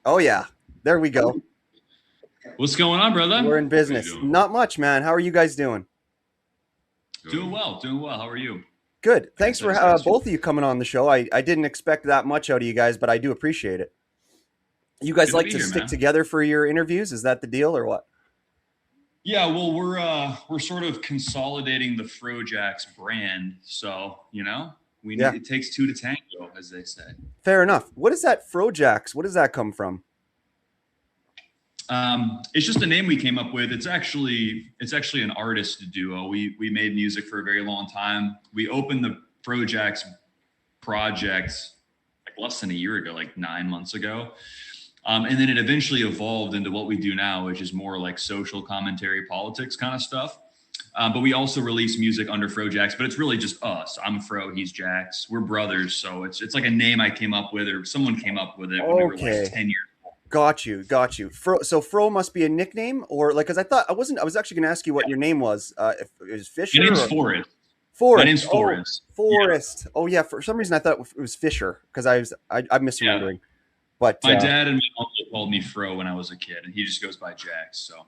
Oh yeah, there we go. What's going on, brother? We're in How you business. doing? Not much, man. How are you guys doing? Doing well, doing well. How are you? Good. I Thanks guess I for just asked you. both of you coming on the show. I didn't expect that much out of you guys, but I do appreciate it. You guys Good to like be to here, stick man. together for your interviews? Is that the deal or what? Yeah, well, we're sort of consolidating the Frojax brand, so we need Yeah, it takes two to tango, as they say. fair enough. What is that Frojax? What does that come from? It's just a name we came up with. It's actually an artist duo. We made music for a very long time. We opened the Frojax project like less than a year ago, like 9 months ago. And then it eventually evolved into what we do now, which is more like social commentary, politics kind of stuff. But we also release music under Frojax, but it's really just us. I'm Fro, he's Jax. We're brothers, so it's like a name I came up with, or someone came up with it when we were like Okay, 10 years. got you, got you. So Fro must be a nickname, or like, because I thought I wasn't. I was actually going to ask you what your name was. If it was My Fisher name's or Forrest. My Forrest. name's Oh, Forrest. Yeah, Forrest. Oh yeah. For some reason, I thought it was Fisher because I'm yeah. misremembering. But My dad and my uncle called me Fro when I was a kid, and he just goes by Jax. So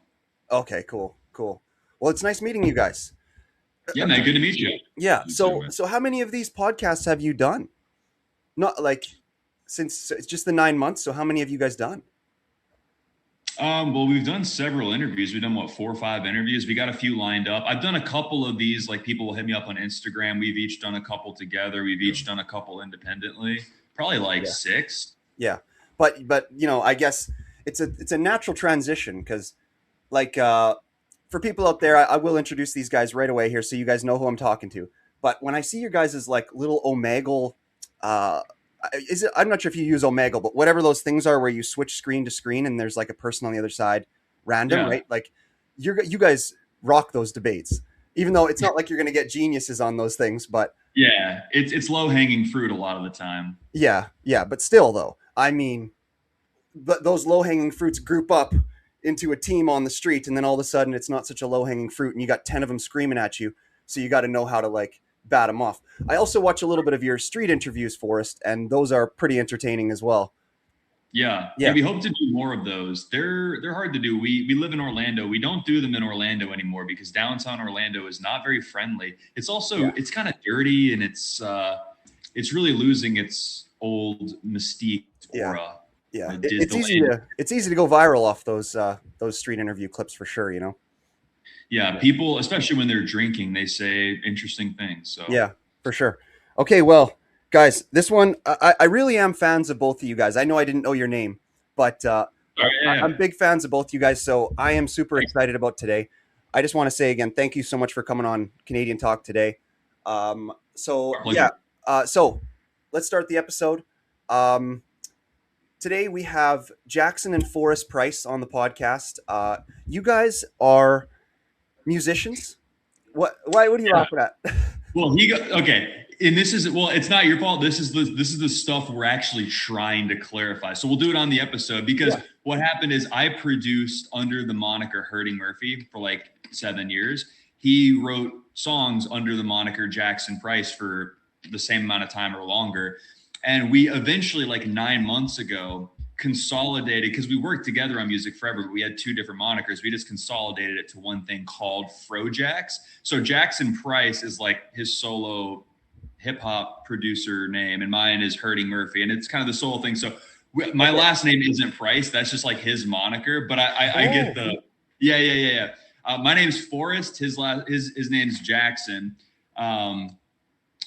okay, cool, cool. Well, it's nice meeting you guys. yeah, man, good to meet you. Yeah. You too, So man. so how many of these podcasts have you done? Not like since it's just the 9 months. So how many have you guys done? Well, we've done several interviews. We've done what, 4 or 5 interviews. We got a few lined up. I've done a couple of these. Like people will hit me up on Instagram. We've each done a couple together. We've each done a couple independently. Probably like Yeah. six. Yeah. But I guess it's a natural transition because like for people out there, I will introduce these guys right away here so you guys know who I'm talking to. But when I see your guys as like little Omegle, uh, is it? I'm not sure if you use Omegle, but whatever those things are where you switch screen to screen and there's like a person on the other side, random, Yeah, right? Like you guys rock those debates, even though it's not like you're going to get geniuses on those things. But yeah. It's low hanging fruit a lot of the time. yeah, yeah. But still, though, I mean, those low hanging fruits group up into a team on the street, and then all of a sudden it's not such a low hanging fruit, and you got 10 of them screaming at you. So you got to know how to like bat them off. I also watch a little bit of your street interviews, Forrest, and those are pretty entertaining as well. Yeah, yeah. Yeah, We hope to do more of those. They're hard to do. We live in Orlando. We don't do them in Orlando anymore because downtown Orlando is not very friendly. It's also yeah, it's kind of dirty and it's really losing its old mystique yeah, aura. yeah. The land. It's easy to go viral off those street interview clips for sure. Yeah, people, especially when they're drinking, they say interesting things. So Yeah, for sure. Okay, well, guys, this one I really am fans of both of you guys. I know I didn't know your name, but all right, yeah, I'm yeah. big fans of both you guys. So I am super excited about today. I just want to say again, thank you so much for coming on Canadian Talk today. So Our yeah, pleasure. so let's start the episode. Um, Today we have Jaxon and Forrest Pryce on the podcast. You guys are musicians. What? Why? What are you Yeah. laughing at? Well, he got okay, and this is well, it's not your fault. This is the stuff we're actually trying to clarify. So we'll do it on the episode because Yeah. what happened is I produced under the moniker Hurting Murphy for like 7 years. He wrote songs under the moniker Jaxon Pryce for the same amount of time or longer. And we eventually, like 9 months ago, consolidated because we worked together on music forever, but we had two different monikers. We just consolidated it to one thing called Frojax. So Jaxon Pryce is like his solo hip hop producer name, and mine is Hurting Murphy, and it's kind of the solo thing. So my Okay. last name isn't Price; that's just like his moniker. But I get Oh, the yeah, yeah, yeah, yeah. My name's Forrest. His name's Jaxon. Um,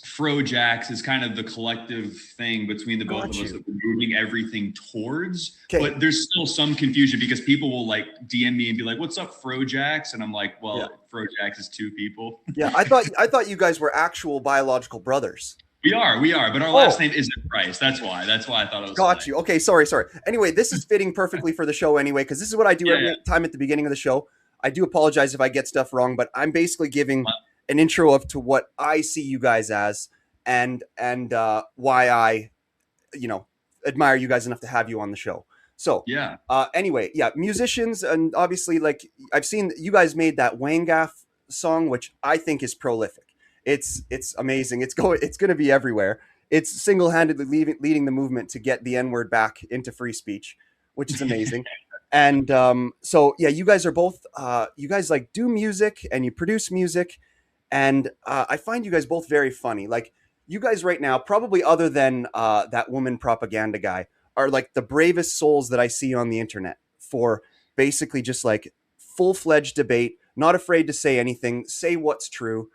Frojax is kind of the collective thing between the both of got us you. that we're moving everything towards. Okay. But there's still some confusion because people will like DM me and be like, "What's up, Frojax?" And I'm like, Yeah. "Well, Frojax is two people." Yeah. I thought you guys were actual biological brothers. We are, but our last Oh, name isn't Price. That's why. That's why I thought it was got you. hilarious. Okay. Sorry. Sorry. Anyway, this is fitting perfectly for the show anyway, because this is what I do Yeah, yeah. every time at the beginning of the show. I do apologize if I get stuff wrong, but I'm basically giving Well, an intro of to what I see you guys as and why I you know admire you guys enough to have you on the show. So yeah. anyway, yeah, musicians, and obviously, like I've seen you guys made that Wangaff song, which I think is prolific. It's amazing. It's going to be everywhere. It's single handedly leading the movement to get the N word back into free speech, which is amazing. And so yeah, you guys are both you guys like do music and you produce music, and I find you guys both very funny. Like you guys right now, probably other than that woman propaganda guy, are like the bravest souls that I see on the internet for basically just like full fledged debate, not afraid to say anything, say what's true.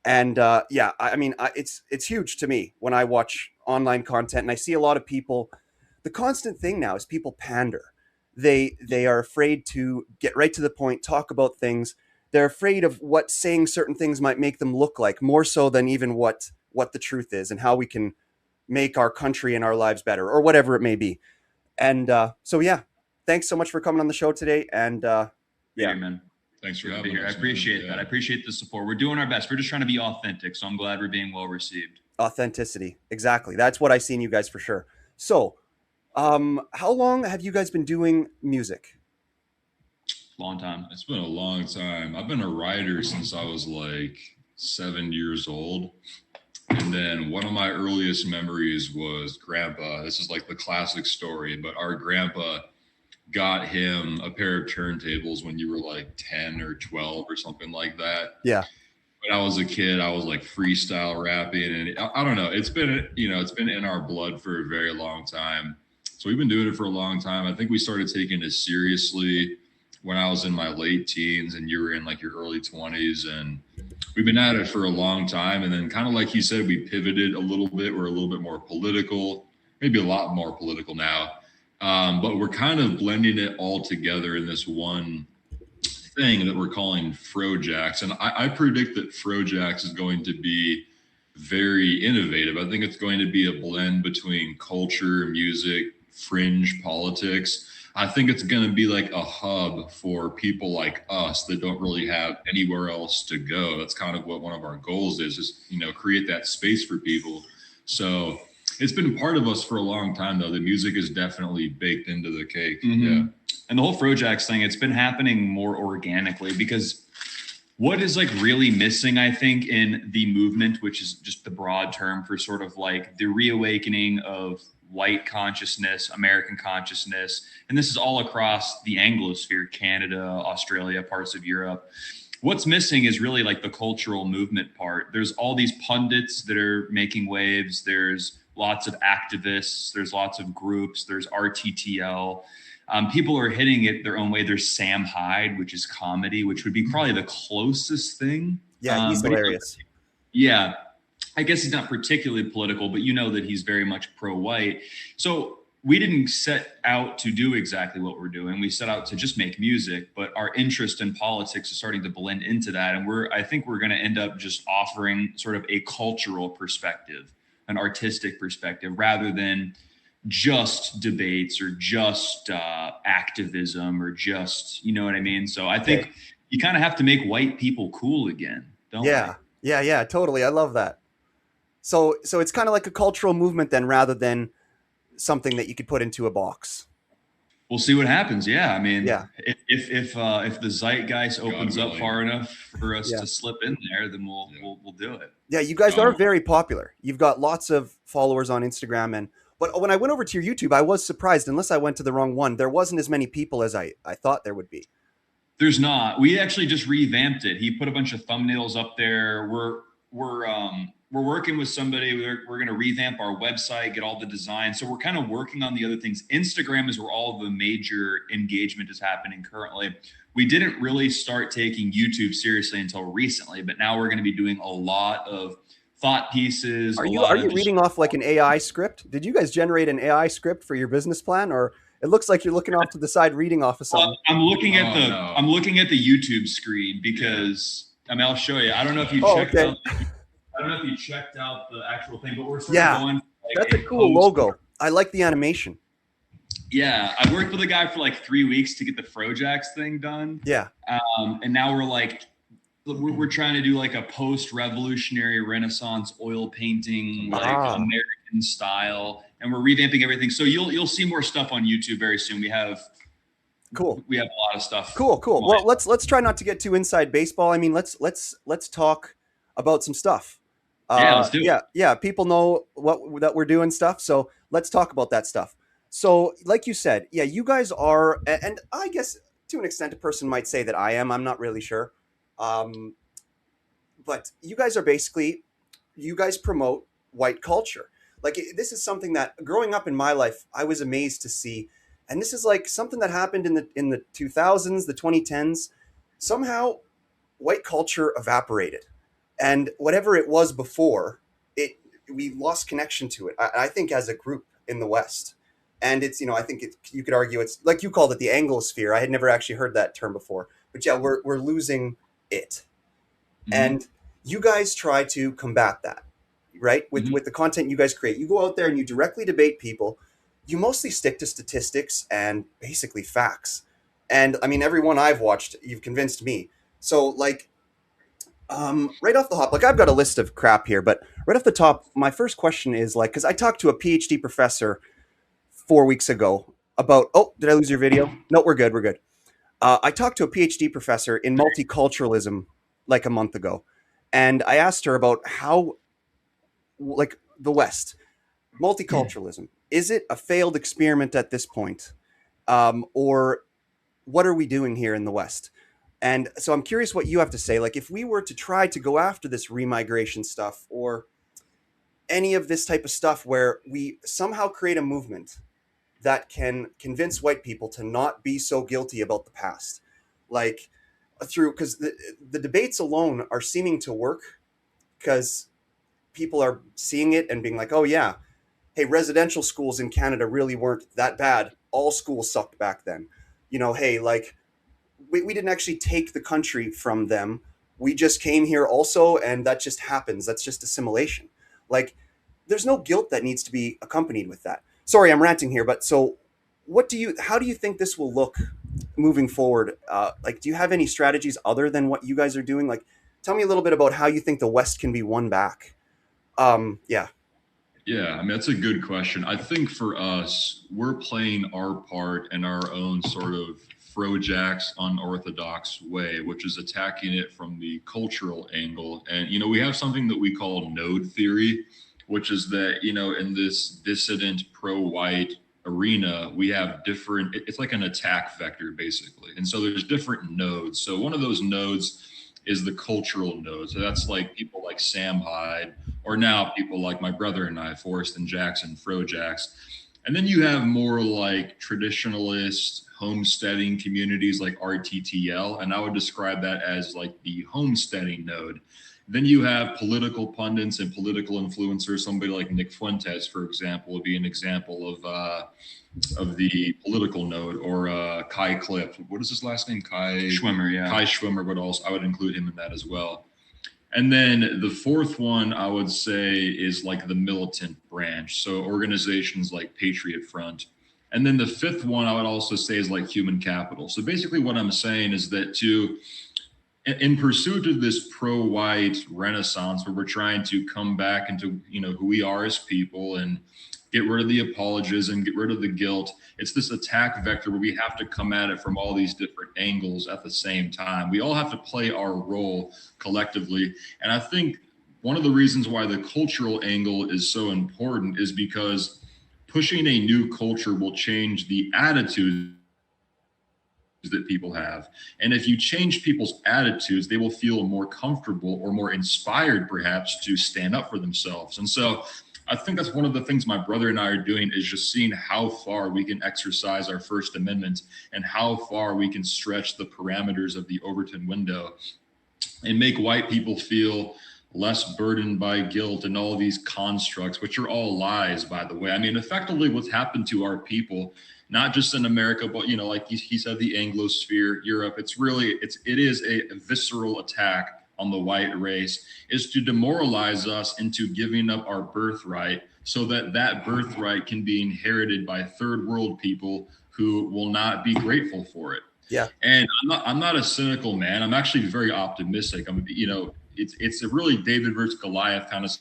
And yeah, I mean, it's huge to me when I watch online content and I see a lot of people. The constant thing now is people pander. They are afraid to get right to the point, talk about things. They're afraid of what saying certain things might make them look like, more so than even what the truth is and how we can make our country and our lives better, or whatever it may be. And so yeah, thanks so much for coming on the show today. And yeah, Hey, man. Thanks for Good to be having here. I us, man. appreciate Yeah. that. I appreciate the support. We're doing our best. We're just trying to be authentic. So I'm glad we're being well received. authenticity, exactly. That's what I see in you guys for sure. So, how long have you guys been doing music? Long time. It's been a long time. I've been a writer since I was like 7 years old. And then one of my earliest memories was grandpa. This is like the classic story, but our grandpa got him a pair of turntables when you were like 10 or 12 or something like that. Yeah, When I was a kid, I was like freestyle rapping, and I don't know. It's been in our blood for a very long time. So we've been doing it for a long time. I think we started taking it seriously when I was in my late teens, and you were in like your early 20s, and we've been at it for a long time. And then, kind of like you said, we pivoted a little bit. We're a little bit more political, maybe a lot more political now, but we're kind of blending it all together in this one thing that we're calling Frojax. And I predict that Frojax is going to be very innovative. I think it's going to be a blend between culture, music, fringe politics. I think it's going to be like a hub for people like us that don't really have anywhere else to go. That's kind of what one of our goals is, create that space for people. So it's been part of us for a long time, though. The music is definitely baked into the cake. Yeah. And the whole Frojax thing, it's been happening more organically because what is like really missing, I think, in the movement, which is just the broad term for sort of like the reawakening of white consciousness, American consciousness, and this is all across the Anglosphere, Canada, Australia, parts of Europe. What's missing is really like the cultural movement part. There's all these pundits that are making waves. There's lots of activists. There's lots of groups. There's RTTL. People are hitting it their own way. There's Sam Hyde, which is comedy, which would be probably the closest thing. yeah, he's hilarious. Yeah. I guess he's not particularly political, but you know that he's very much pro-white. So we didn't set out to do exactly what we're doing. We set out to just make music, but our interest in politics is starting to blend into that. And I think we're going to end up just offering sort of a cultural perspective, an artistic perspective, rather than just debates or just activism or just, you know what I mean? So I think you kind of have to make white people cool again, don't Yeah, yeah, totally. I love that. So it's kind of like a cultural movement then, rather than something that you could put into a box. We'll see what happens. Yeah, I mean, Yeah. if the zeitgeist opens up willing. far enough for us Yeah. to slip in there, then we'll do it. Yeah, you guys are very popular. You've got lots of followers on Instagram, but when I went over to your YouTube, I was surprised. Unless I went to the wrong one, there wasn't as many people as I thought there would be. There's not. We actually just revamped it. He put a bunch of thumbnails up there. We're working with somebody. We're going to revamp our website, get all the design. So we're kind of working on the other things. Instagram is where all of the major engagement is happening currently. We didn't really start taking YouTube seriously until recently, but now we're going to be doing a lot of thought pieces. Are you reading off like an AI script? Did you guys generate an AI script for your business plan, or it looks like you're looking off to the side reading off of something? I'm looking at no. I'm looking at the YouTube screen because I'll show you. I don't know if you checked okay. out. I don't know if you checked out the actual thing, but we're sort Yeah, of going. That's a cool logo. I like the animation. Yeah, I worked with a guy for like 3 weeks to get the Frojax thing done. Yeah. And now we're trying to do like a post-revolutionary Renaissance oil painting, like American style, and we're revamping everything. So you'll see more stuff on YouTube very soon. We have a lot of stuff. Cool. Well, let's try not to get too inside baseball. I mean, let's talk about some stuff. Yeah, let's do it. Yeah. People know that we're doing stuff, so let's talk about that stuff. So, like you said, yeah, you guys are, and I guess to an extent, a person might say that I am. I'm not really sure. Um, but you guys are basically, you guys promote white culture. Like, this is something that growing up in my life, I was amazed to see. And this is like something that happened in the 2000s, the 2010s. Somehow, white culture evaporated, and whatever it was before, it we lost connection to it. I think as a group in the West, and it's, I think you could argue it's like you called it the Anglosphere. I had never actually heard that term before, but yeah, we're losing it, Mm-hmm. and you guys try to combat that, right? With Mm-hmm. the content you guys create, you go out there and you directly debate people. You mostly stick to statistics and basically facts. And I mean, everyone I've watched, you've convinced me. So, like, right off the hop, like I've got a list of crap here, but right off the top, my first question is like, because I talked to a PhD professor 4 weeks ago about. Oh, did I lose your video? No, we're good. We're good. I talked to a PhD professor in multiculturalism like a month ago, and I asked her about how, like, the West multiculturalism, is it a failed experiment at this point, or what are we doing here in the West? And so I'm curious what you have to say. Like, if we were to try to go after this remigration stuff or any of this type of stuff where we somehow create a movement that can convince white people to not be so guilty about the past, like through, because the debates alone are seeming to work because people are seeing it and being like, oh, yeah, hey, residential schools in Canada really weren't that bad. All schools sucked back then. Hey, like, we didn't actually take the country from them. We just came here also, and that just happens. That's just assimilation. Like, there's no guilt that needs to be accompanied with that. Sorry, I'm ranting here, but so how do you think this will look moving forward? Like, do you have any strategies other than what you guys are doing? Like, tell me a little bit about how you think the West can be won back. Yeah. Yeah, I mean, that's a good question. I think for us, we're playing our part in our own sort of Frojax unorthodox way, which is attacking it from the cultural angle. And, we have something that we call node theory, which is that, in this dissident pro white arena, we have different, it's like an attack vector, basically. And so there's different nodes. So one of those nodes is the cultural node. So that's like people like Sam Hyde, or now people like my brother and I, Forrest and Jaxon, Frojax. And then you have more like traditionalist homesteading communities like RTTL, and I would describe that as like the homesteading node. Then you have political pundits and political influencers. Somebody like Nick Fuentes, for example, would be an example of the political node, or Kai Cliff. What is his last name? Kai Schwimmer, yeah. Kai Schwimmer would also, I would include him in that as well. And then the fourth one I would say is like the militant branch. So organizations like Patriot Front. And then the fifth one I would also say is like human capital. So basically what I'm saying is that in pursuit of this pro-white renaissance where we're trying to come back into, who we are as people and get rid of the apologism, get rid of the guilt. It's this attack vector where we have to come at it from all these different angles at the same time. We all have to play our role collectively. And I think one of the reasons why the cultural angle is so important is because pushing a new culture will change the attitude that people have. And if you change people's attitudes, they will feel more comfortable or more inspired, perhaps, to stand up for themselves. And so I think that's one of the things my brother and I are doing, is just seeing how far we can exercise our First Amendment and how far we can stretch the parameters of the Overton window and make white people feel less burdened by guilt and all these constructs, which are all lies, by the way. I mean, effectively what's happened to our people, not just in America, but, like he said, the Anglosphere, Europe, it is a visceral attack on the white race, is to demoralize us into giving up our birthright so that that birthright can be inherited by third world people who will not be grateful for it. Yeah. And I'm not a cynical man. I'm actually very optimistic. It's a really David versus Goliath kind of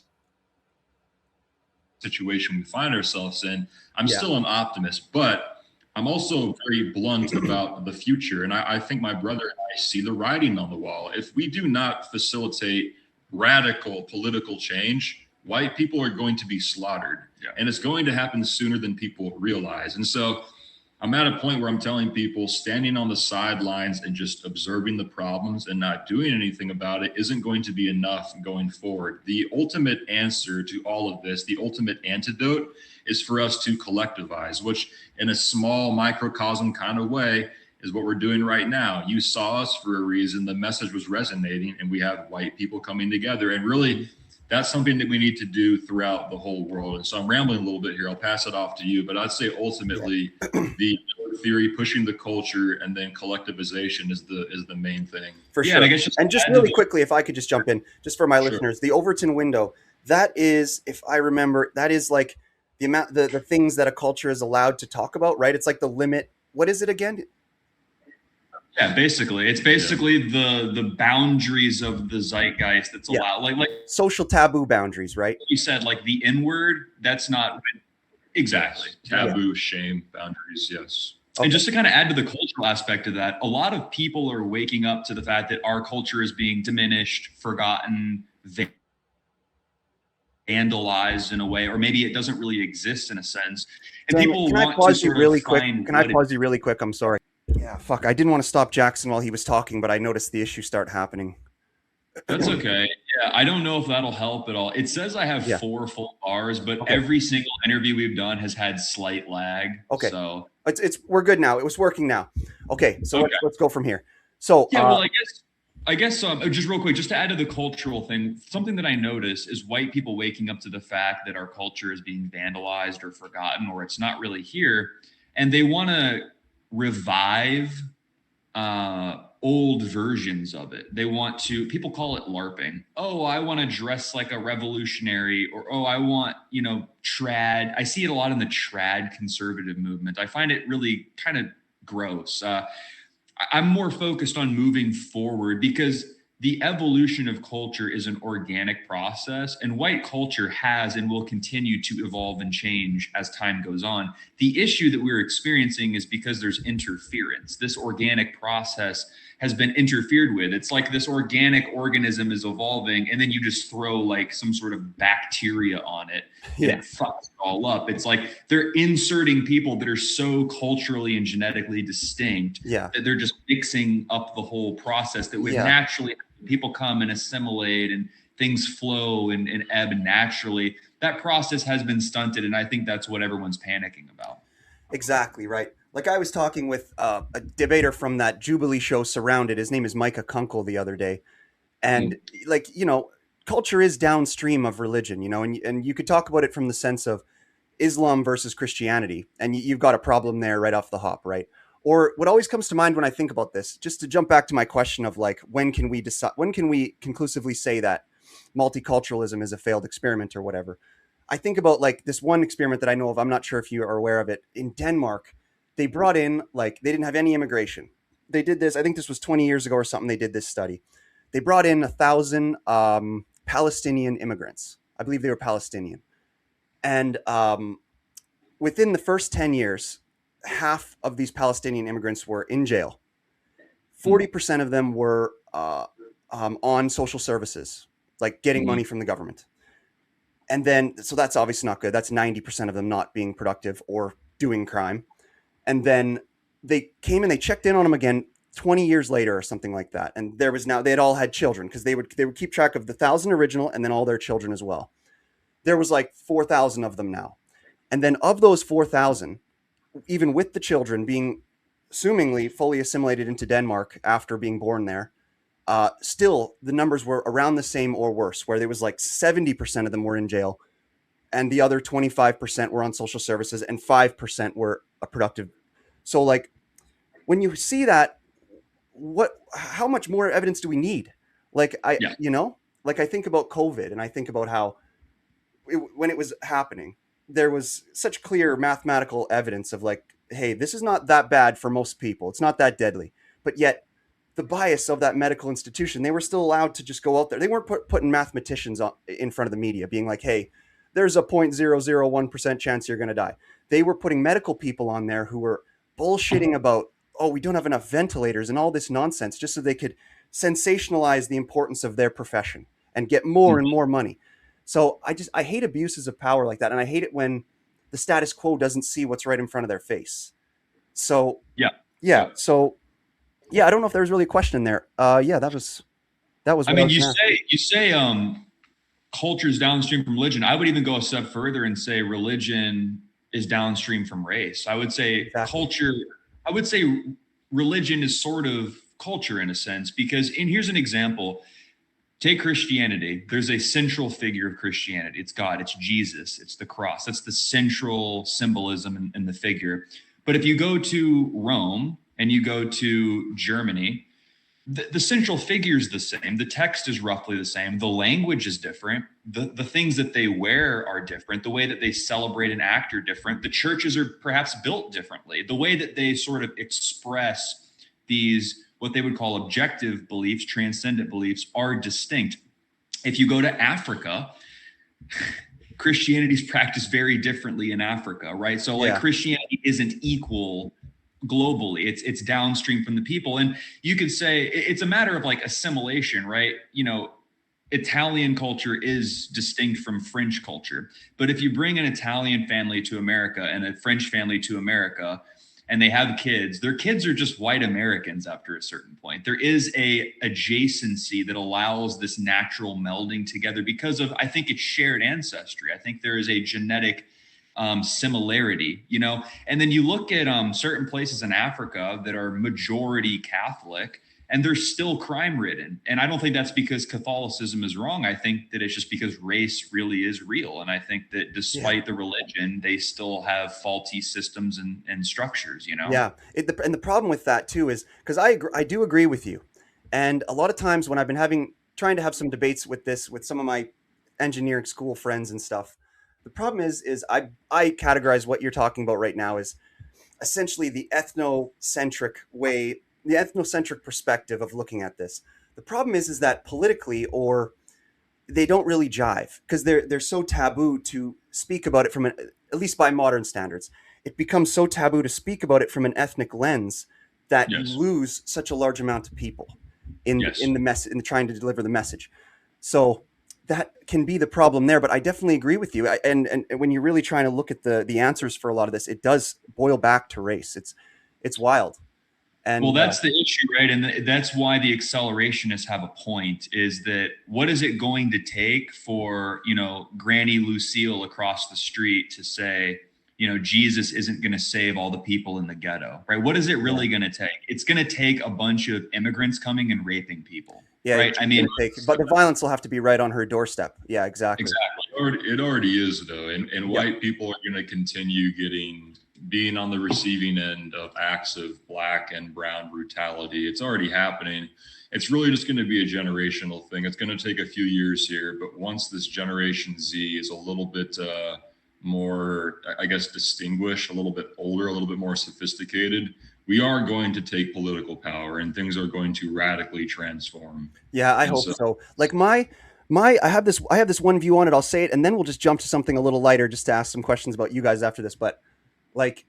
situation we find ourselves in. I'm still an optimist, but I'm also very blunt about the future. And I think my brother and I see the writing on the wall. If we do not facilitate radical political change, white people are going to be slaughtered, and it's going to happen sooner than people realize. And so I'm at a point where I'm telling people standing on the sidelines and just observing the problems and not doing anything about it isn't going to be enough going forward. The ultimate answer to all of this, the ultimate antidote, is for us to collectivize, which in a small microcosm kind of way is what we're doing right now. You saw us for a reason. The message was resonating, and we have white people coming together. And really, that's something that we need to do throughout the whole world. And so I'm rambling a little bit here. I'll pass it off to you. But I'd say ultimately the theory, pushing the culture, and then collectivization is the main thing. For sure. And just really quickly, if I could just jump in, just for my listeners, the Overton window, that is, if I remember, that is like the amount, the things that a culture is allowed to talk about, right? It's like the limit. What is it again? Yeah, basically, it's basically the boundaries of the zeitgeist that's allowed, like social taboo boundaries, right? You said like the N-word. That's not exactly taboo, shame boundaries. Yes. Okay. And just to kind of add to the cultural aspect of that, a lot of people are waking up to the fact that our culture is being diminished, forgotten, vandalized in a way, or maybe it doesn't really exist in a sense. And people can want I pause to you sort really of quick? find Can I pause you really quick? I'm sorry. Yeah, fuck. I didn't want to stop Jaxon while he was talking, but I noticed the issue start happening. That's okay. Yeah, I don't know if that'll help at all. It says I have 4 full bars, but every single interview we've done has had slight lag. Okay. So we're good now. It was working now. Okay. So let's go from here. So yeah, well, I guess just real quick, just to add to the cultural thing, something that I notice is white people waking up to the fact that our culture is being vandalized or forgotten, or it's not really here, and they want to revive old versions of it. They want to, people call it LARPing. Oh, I want to dress like a revolutionary, or, oh, I want, trad. I see it a lot in the trad conservative movement. I find it really kind of gross. I'm more focused on moving forward because the evolution of culture is an organic process, and white culture has and will continue to evolve and change as time goes on. The issue that we're experiencing is because there's interference. This organic process has been interfered with. It's like this organic organism is evolving, and then you just throw like some sort of bacteria on it, and it fucks it all up. It's like they're inserting people that are so culturally and genetically distinct that they're just mixing up the whole process that would naturally, people come and assimilate and things flow and ebb naturally. That process has been stunted, and I think that's what everyone's panicking about. Exactly, right. Like I was talking with a debater from that Jubilee show Surrounded. His name is Micah Kunkel the other day. And culture is downstream of religion, and you could talk about it from the sense of Islam versus Christianity. And you've got a problem there right off the hop, right? Or what always comes to mind when I think about this, just to jump back to my question of like, when can we conclusively say that multiculturalism is a failed experiment or whatever? I think about like this one experiment that I know of. I'm not sure if you are aware of it. In Denmark, they brought in, like, they didn't have any immigration. They did this, I think this was 20 years ago or something. They did this study. They brought in 1,000 Palestinian immigrants. I believe they were Palestinian. And within the first 10 years, half of these Palestinian immigrants were in jail. 40% of them were on social services, like getting money from the government. And then, so that's obviously not good. That's 90% of them not being productive or doing crime. And then they came and they checked in on them again 20 years later or something like that. And they had all had children because they would keep track of the 1,000 original and then all their children as well. There was like 4,000 of them now. And then of those 4,000, even with the children being assumingly fully assimilated into Denmark after being born there, still the numbers were around the same or worse, where there was like 70% of them were in jail and the other 25% were on social services and 5% were productive. So like when you see that, how much more evidence do we need? Like I think about COVID, and I think about how when it was happening, there was such clear mathematical evidence of like, hey, this is not that bad for most people. It's not that deadly. But yet the bias of that medical institution, they were still allowed to just go out there. They weren't putting mathematicians in front of the media being like, hey, there's a 0.001% chance you're going to die. They were putting medical people on there who were bullshitting about, oh, we don't have enough ventilators and all this nonsense, just so they could sensationalize the importance of their profession and get more and more money. So I hate abuses of power like that, and I hate it when the status quo doesn't see what's right in front of their face. So Yeah. yeah, so yeah, I don't know if there was really a question there. Yeah, that was I what I mean, was gonna ask. you say culture's downstream from religion. I would even go a step further and say religion is downstream from race. I would say Exactly. culture, I would say religion is sort of culture in a sense, because, and here's an example. Take Christianity. There's a central figure of Christianity. It's God, it's Jesus, it's the cross. That's the central symbolism in the figure. But if you go to Rome and you go to Germany, the central figure is the same. The text is roughly the same. The language is different. The things that they wear are different. The way that they celebrate and act are different. The churches are perhaps built differently. The way that they sort of express these, what they would call objective beliefs, transcendent beliefs, are distinct. If you go to Africa, Christianity is practiced very differently in Africa, right? So like Christianity isn't equal globally. It's downstream from the people. And you could say it's a matter of like assimilation, right? You know, Italian culture is distinct from French culture. But if you bring an Italian family to America and a French family to America, and they have kids, their kids are just white Americans after a certain point. There is a adjacency that allows this natural melding together because of, I think it's shared ancestry. I think there is a genetic similarity, you know. And then you look at certain places in Africa that are majority Catholic, and they're still crime ridden. And I don't think that's because Catholicism is wrong. I think that it's just because race really is real. And I think that despite the religion, they still have faulty systems and structures, you know? Yeah. And the problem with that too is because I do agree with you. And a lot of times when I've been trying to have some debates with this with some of my engineering school friends and stuff, the problem is I categorize what you're talking about right now as essentially the ethnocentric perspective of looking at this. The problem is that politically, or they don't really jive because they're so taboo to speak about it at least by modern standards. It becomes so taboo to speak about it from an ethnic lens that you lose such a large amount of people in the trying to deliver the message. So that can be the problem there. But I definitely agree with you. And when you're really trying to look at the answers for a lot of this, it does boil back to race. It's wild. And, well, that's the issue, right? And that's why the accelerationists have a point, is that what is it going to take for, you know, Granny Lucille across the street to say, you know, Jesus isn't going to save all the people in the ghetto, right? What is it really going to take? It's going to take a bunch of immigrants coming and raping people. Yeah, right. I mean, but the violence will have to be right on her doorstep. Yeah, exactly. It already is, though. And white people are going to continue being on the receiving end of acts of Black and brown brutality. It's already happening. It's really just going to be a generational thing. It's going to take a few years here, but once this Generation Z is a little bit more, I guess, distinguished, a little bit older, a little bit more sophisticated, we are going to take political power and things are going to radically transform. Yeah, I hope so. Like I have this one view on it. I'll say it, and then we'll just jump to something a little lighter, just to ask some questions about you guys after this. But like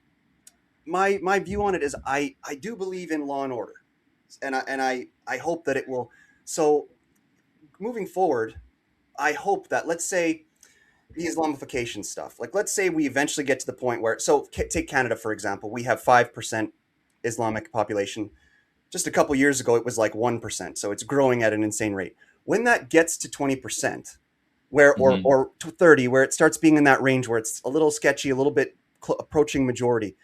my view on it is I do believe in law and order, and I hope that it will. So moving forward, I hope that, let's say, the Islamification stuff, like let's say we eventually get to the point where, so take Canada for example, we have 5% Islamic population. Just a couple years ago it was like 1%, so it's growing at an insane rate. When that gets to 20%, or to 30, where it starts being in that range where it's a little sketchy, a little bit approaching majority,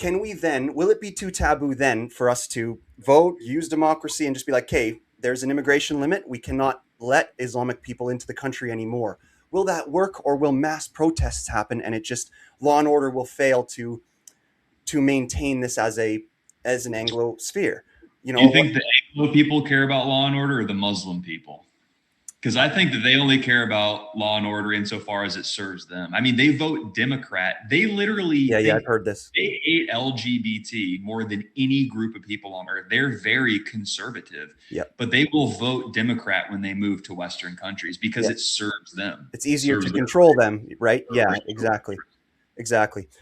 will it be too taboo then for us to vote, use democracy, and just be like, okay, there's an immigration limit, we cannot let Islamic people into the country anymore? Will that work, or will mass protests happen and it just, law and order will fail to maintain this as an Anglo sphere? You know, do you think the Anglo people care about law and order, or the Muslim people? Because I think that they only care about law and order insofar as it serves them. I mean, they vote Democrat. They literally, I've heard this. They hate LGBT more than any group of people on earth. They're very conservative, but they will vote Democrat when they move to Western countries because it serves them. It's easier to control them, right? Yeah, exactly.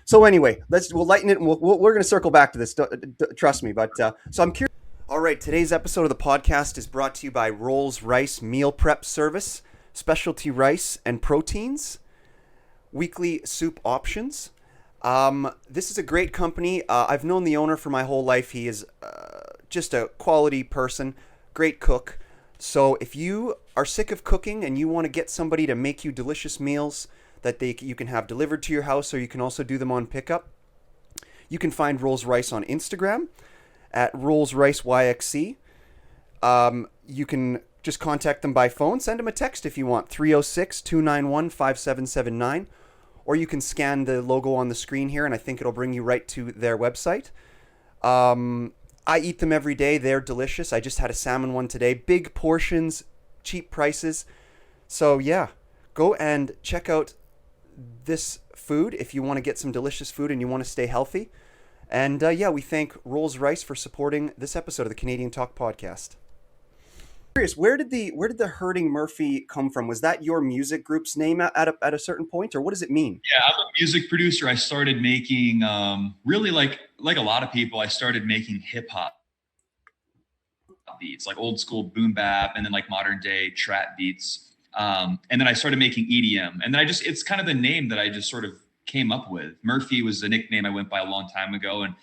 So anyway, we'll lighten it, and we're going to circle back to this. Trust me. But so I'm curious. All right, today's episode of the podcast is brought to you by Rolls-Royce Meal Prep Service. specialty rice and proteins, weekly soup options. This is a great company. I've known the owner for my whole life. He is just a quality person, great cook. So if you are sick of cooking and you want to get somebody to make you delicious meals that you can have delivered to your house, or you can also do them on pickup, you can find Rolls Rice on Instagram at Rolls Rice YXC. You can just contact them by phone. Send them a text if you want, 306-291-5779. Or you can scan the logo on the screen here, and I think it'll bring you right to their website. I eat them every day. They're delicious. I just had a salmon one today. Big portions, cheap prices. So yeah, go and check out this food if you want to get some delicious food and you want to stay healthy. And yeah, we thank Rolls Rice for supporting this episode of the Canadian Talk Podcast. Curious, where did the Hurting Murphy come from? Was that your music group's name at a certain point, or what does it mean? Yeah, I'm a music producer. I started making really like a lot of people. I started making hip hop beats, like old school boom bap, and then like modern day trap beats. And then I started making EDM, and then it's kind of the name that I just sort of came up with. Murphy was a nickname I went by a long time ago, and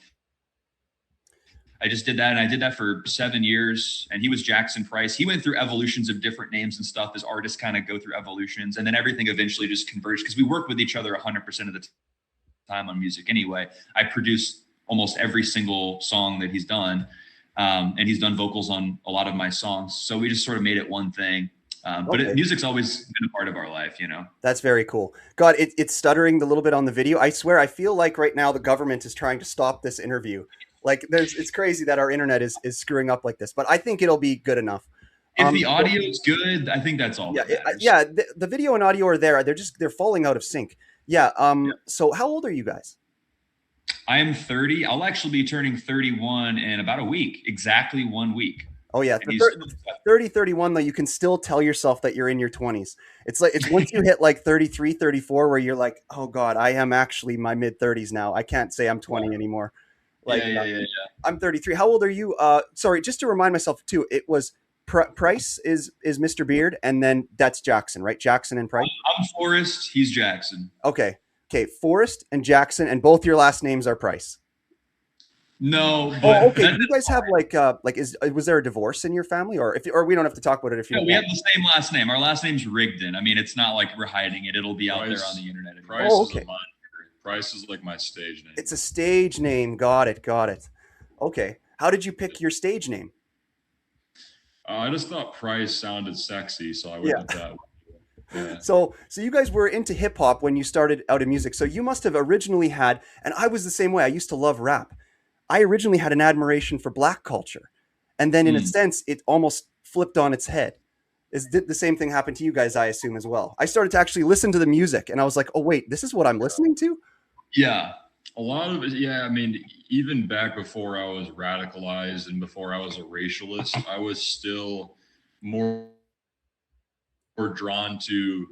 I just did that, and I did that for 7 years. And he was Jaxon Pryce. He went through evolutions of different names and stuff as artists kind of go through evolutions. And then everything eventually just converged because we work with each other 100% of the time on music anyway. I produce almost every single song that he's done. And he's done vocals on a lot of my songs. So we just sort of made it one thing. But music's always been a part of our life, you know? That's very cool. God, it's stuttering a little bit on the video. I swear, I feel like right now the government is trying to stop this interview. Like, it's crazy that our internet is screwing up like this, but I think it'll be good enough. If the audio is good, I think that's all. Yeah, yeah. The video and audio are there. They're falling out of sync. Yeah. So how old are you guys? I am 30. I'll actually be turning 31 in about a week, exactly 1 week. Oh yeah, 30, 31 though, you can still tell yourself that you're in your 20s. It's once you hit like 33, 34 where you're like, oh God, I am actually my mid 30s now. I can't say I'm 20 anymore. Like, yeah. I'm 33. How old are you? Sorry, just to remind myself too, it was Pryce is Mr. Beard, and then that's Jaxon, right? Jaxon and Pryce. I'm Forrest. He's Jaxon. Okay, Forrest and Jaxon, and both your last names are Pryce. No, but okay. You guys have was there a divorce in your family, or we don't have to talk about it if you? No, we have the same last name. Our last name's Rigdon. I mean, it's not like we're hiding it. It'll be out there on the internet. Pryce is a moniker. Pryce is like my stage name. It's a stage name. Got it. Okay. How did you pick your stage name? I just thought Pryce sounded sexy, so I went with that. Yeah. So you guys were into hip hop when you started out in music. So you must have originally had, and I was the same way. I used to love rap. I originally had an admiration for black culture, and then in a sense, it almost flipped on its head. Did the same thing happen to you guys? I assume as well. I started to actually listen to the music, and I was like, "Oh wait, this is what I'm listening to." Yeah, a lot of it. Yeah, I mean, even back before I was radicalized and before I was a racialist, I was still more drawn to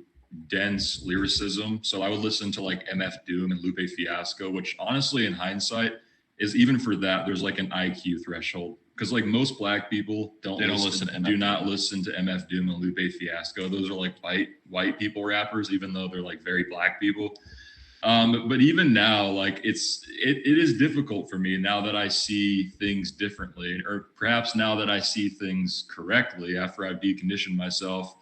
dense lyricism. So I would listen to like MF Doom and Lupe Fiasco, which honestly, in hindsight, is even for that, there's like an IQ threshold. Because like most black people do not listen to MF Doom and Lupe Fiasco. Those are like white people rappers, even though they're like very black people. But even now, like it is difficult for me now that I see things differently, or perhaps now that I see things correctly after I've deconditioned myself.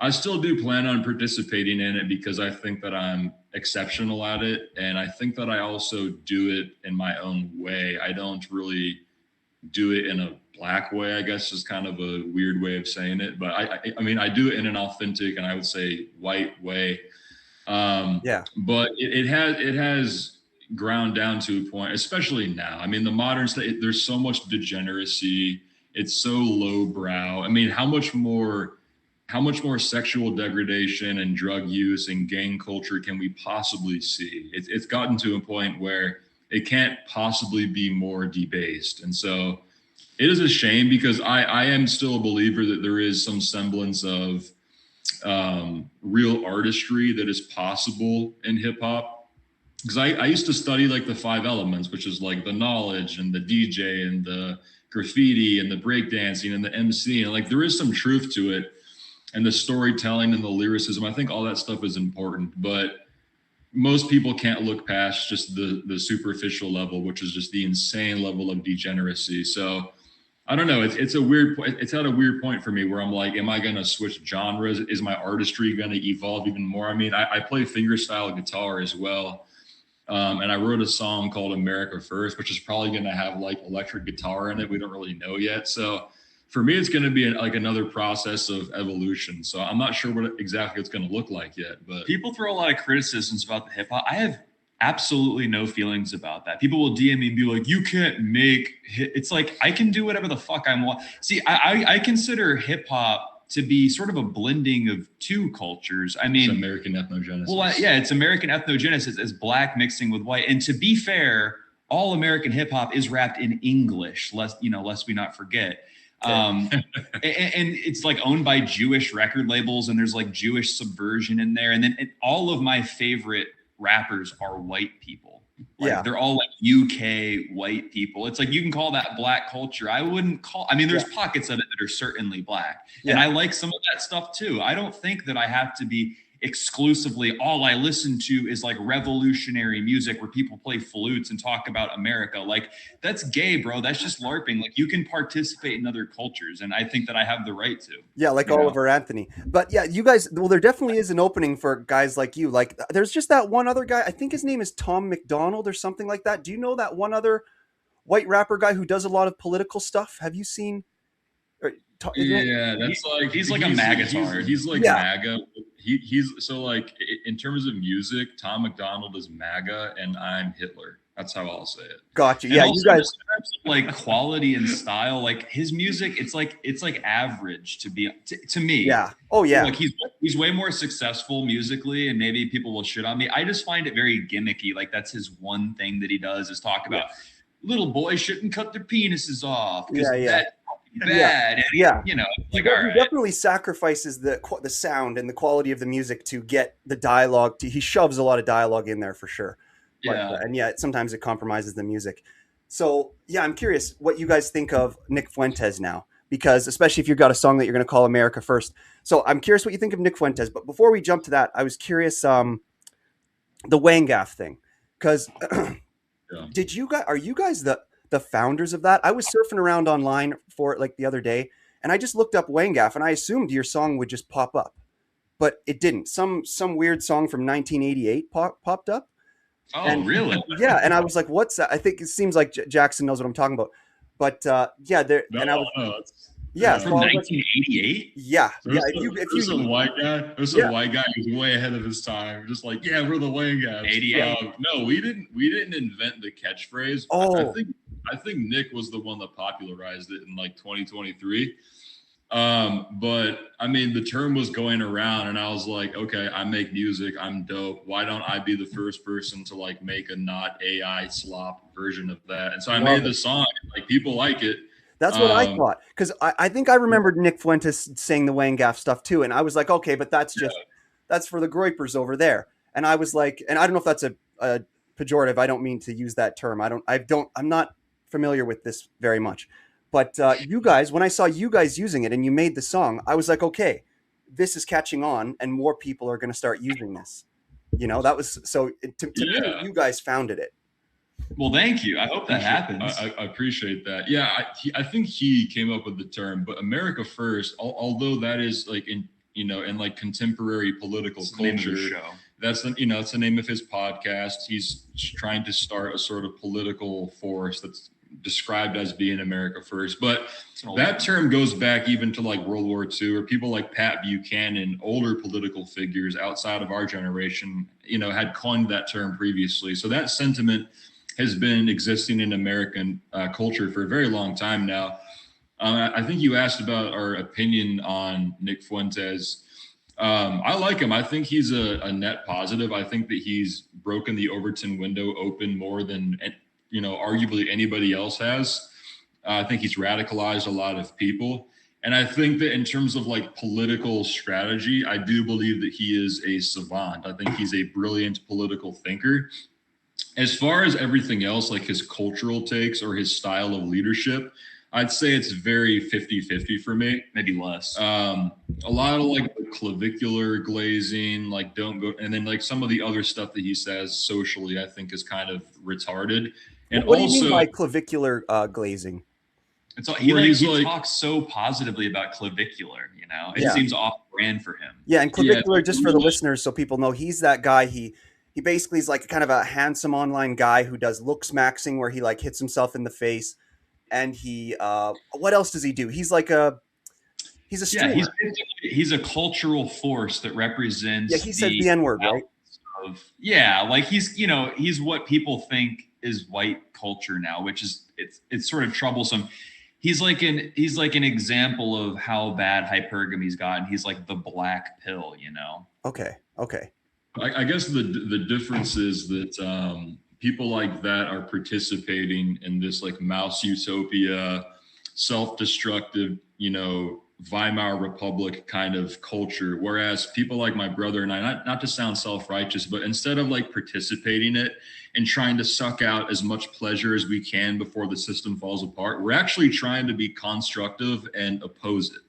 I still do plan on participating in it because I think that I'm exceptional at it. And I think that I also do it in my own way. I don't really do it in a black way, I guess is kind of a weird way of saying it. But I mean, I do it in an authentic and I would say white way. But it has ground down to a point, especially now. I mean, the modern state, there's so much degeneracy. It's so lowbrow. I mean, how much more sexual degradation and drug use and gang culture can we possibly see? It's gotten to a point where it can't possibly be more debased. And so it is a shame because I am still a believer that there is some semblance of real artistry that is possible in hip hop. Because I used to study like the 5 elements, which is like the knowledge and the DJ and the graffiti and the breakdancing and the MC. And like there is some truth to it. and the storytelling and the lyricism. I think all that stuff is important, but most people can't look past just the superficial level, which is just the insane level of degeneracy. So I don't know. It's a weird. It's at a weird point for me where I'm like, am I going to switch genres? Is my artistry going to evolve even more? I mean, I play fingerstyle guitar as well. And I wrote a song called America First, which is probably going to have like electric guitar in it. We don't really know yet. So for me, it's going to be like another process of evolution. So I'm not sure what exactly it's going to look like yet. But people throw a lot of criticisms about the hip hop. I have absolutely no feelings about that. People will DM me and be like, you can't make hit. It's like, I can do whatever the fuck I want. See, I consider hip hop to be sort of a blending of two cultures. I mean, it's American ethnogenesis. Well, yeah, it's American ethnogenesis as black mixing with white. And to be fair, all American hip hop is rapped in English, lest we not forget. And it's like owned by Jewish record labels, and there's like Jewish subversion in there. And then all of my favorite rappers are white people. Like, they're all like UK white people. It's like, you can call that black culture. I wouldn't call, I mean, there's pockets of it that are certainly black. And I like some of that stuff too. I don't think that I have to be exclusively, all I listen to is like revolutionary music where people play flutes and talk about America. Like, that's gay, bro. That's just LARPing. Like, you can participate in other cultures, and I think that I have the right to. Yeah, like Oliver Anthony. But yeah, you guys, well, there definitely is an opening for guys like you. Like, there's just that one other guy, I think his name is Tom McDonald or something like that. Do you know that one other white rapper guy who does a lot of political stuff? Have you seen? Yeah, that's he's like a MAGA. He's like MAGA. He's so like, in terms of music, Tom McDonald is MAGA and I'm Hitler. That's how I'll say it. Gotcha. Yeah, you guys like quality and style. Like, his music, it's like average to me. Yeah. Oh yeah. Like, he's way more successful musically, and maybe people will shit on me. I just find it very gimmicky. Like, that's his one thing that he does, is talk about little boys shouldn't cut their penises off because that's bad. And you know, like, he definitely sacrifices the sound and the quality of the music to get the dialogue. He shoves a lot of dialogue in there for sure. But, and sometimes it compromises the music. So I'm curious what you guys think of Nick Fuentes now, because especially if you've got a song that you're going to call America First. So I'm curious what you think of Nick Fuentes. But before we jump to that, I was curious the Wangaff thing, because are you guys the founders of that? I was surfing around online for it like the other day, and I just looked up Wangaff, and I assumed your song would just pop up, but it didn't. Some weird song from 1988 popped up. Oh, really? Yeah, and I was like, "What's that?" I think it seems like Jaxon knows what I'm talking about. But from 1988. Yeah, There's a white guy. There's a white guy who's way ahead of his time. Just like, we're the Wangaffs. 88. No, we didn't invent the catchphrase. Oh, I think Nick was the one that popularized it in like 2023. But I mean, the term was going around, and I was like, okay, I make music, I'm dope. Why don't I be the first person to like make a not AI slop version of that? And so I made the song. Like, people like it. That's what I thought, because I think I remembered Nick Fuentes saying the Wangaff stuff too, and I was like, okay, but that's for the Groypers over there. And I was like, and I don't know if that's a pejorative. I don't mean to use that term. I'm not familiar with this very much. But you guys, when I saw you guys using it and you made the song, I was like, okay, this is catching on, and more people are going to start using this. You know, that was so. To me, you guys founded it. Well, thank you. I hope that happens. I appreciate that. Yeah, I think he came up with the term, but America First, although that is like in like contemporary political culture. That's it's the name of his podcast. He's trying to start a sort of political force that's described as being America First, but that term goes back even to like World War II, or people like Pat Buchanan, older political figures outside of our generation, had coined that term previously. So that sentiment has been existing in American culture for a very long time now. I think you asked about our opinion on Nick Fuentes. I like him. I think he's a net positive. I think that he's broken the Overton window open more than arguably anybody else has. I think he's radicalized a lot of people. And I think that in terms of like political strategy, I do believe that he is a savant. I think he's a brilliant political thinker. As far as everything else, like his cultural takes or his style of leadership, I'd say it's very 50-50 for me. Maybe less. A lot of like the clavicular glazing, like don't go, and then like some of the other stuff that he says socially, I think is kind of retarded. And What do also, you mean by clavicular glazing? It's all, where he talks so positively about clavicular, you know. It seems off brand for him. Yeah, and clavicular, just for the listeners, so people know, he's that guy. He basically is like kind of a handsome online guy who does looks maxing, where he like hits himself in the face, and he what else does he do? He's like he's a streamer. Yeah, he's a cultural force that represents. Yeah, he said the N-word, right? Like he's what people think is white culture now, which is it's sort of troublesome. He's like an example of how bad hypergamy's gotten. He's like the black pill, you know. Okay. I guess the difference is that people like that are participating in this like mouse utopia, self-destructive, you know, Weimar Republic kind of culture. Whereas people like my brother and I, not to sound self-righteous, but instead of like participating in it and trying to suck out as much pleasure as we can before the system falls apart, we're actually trying to be constructive and oppose it.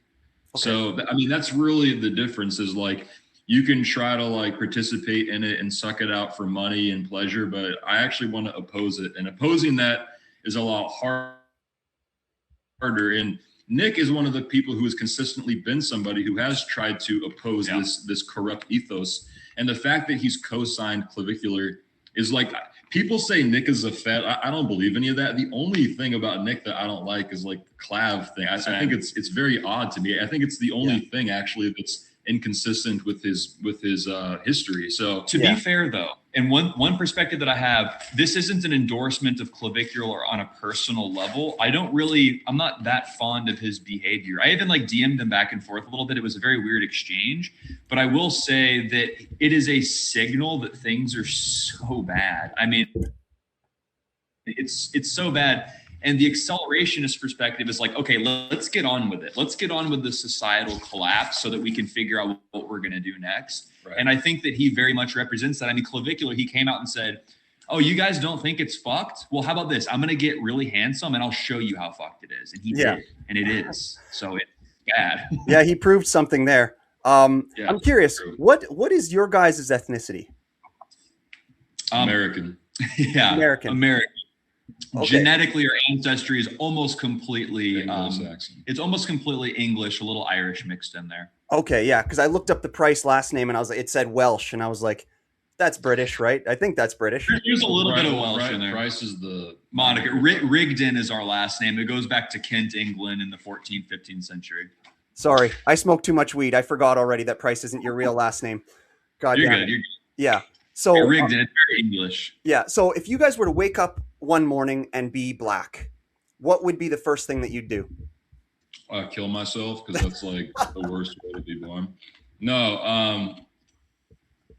Okay. So, I mean, that's really the difference, is like, you can try to like participate in it and suck it out for money and pleasure, but I actually want to oppose it. And opposing that is a lot harder. And Nick is one of the people who has consistently been somebody who has tried to oppose this corrupt ethos. And the fact that he's co-signed clavicular is like, people say Nick is a fed. I don't believe any of that. The only thing about Nick that I don't like is like the clav thing. I think it's very odd to me. I think it's the only thing actually that's inconsistent with his history. So to be fair though, and one perspective that I have, this isn't an endorsement of clavicular on a personal level. I'm not that fond of his behavior. I even like DM'd him back and forth a little bit. It was a very weird exchange, but I will say that it is a signal that things are so bad. I mean, it's so bad. And the accelerationist perspective is like, okay, let's get on with it. Let's get on with the societal collapse so that we can figure out what we're going to do next. Right. And I think that he very much represents that. I mean, clavicular, he came out and said, oh, you guys don't think it's fucked? Well, how about this? I'm going to get really handsome and I'll show you how fucked it is. And he did. And it is. So it's bad. Yeah, he proved something there. I'm curious, what is your guys' ethnicity? American. American. Okay. Genetically, our ancestry is almost completely it's almost completely English, a little Irish mixed in there. Okay, yeah, because I looked up the Pryce last name and I was like, it said Welsh, and I was like, that's British, right? I think that's British. There's a little bit of Welsh in there. Pryce is the moniker. Rigdon is our last name. It goes back to Kent, England in the 14th, 15th century. Sorry, I smoked too much weed. I forgot already that Pryce isn't your real last name. God You're damn good. it. You're good. Yeah. So Rigdon, it's very English. Yeah. So if you guys were to wake up one morning and be black, what would be the first thing that you'd do? Kill myself, because that's like the worst way to be born. No.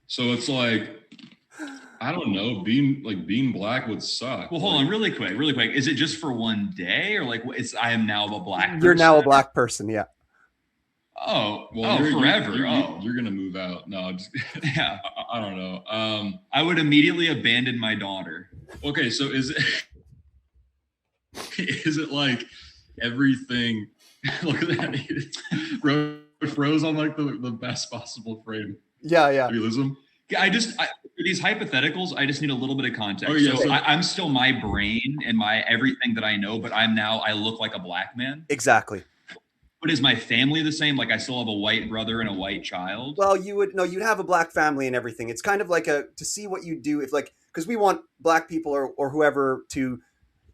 So it's like, I don't know, being black would suck. Well, hold on, really quick. Is it just for one day, or like I am now a black person? You're now a black person, yeah. Oh, well, forever. You're gonna move out. No, I'm just, yeah. I don't know. I would immediately abandon my daughter. Okay, so is it like everything? Look at that. Froze on like the best possible frame. Yeah. Realism. Yeah, for these hypotheticals, I just need a little bit of context. Oh, yeah, so I'm still my brain and my everything that I know, but I look like a black man. Exactly. But is my family the same? Like I still have a white brother and a white child? Well, you'd have a black family and everything. It's kind of like to see what you do if like, because we want black people or whoever to,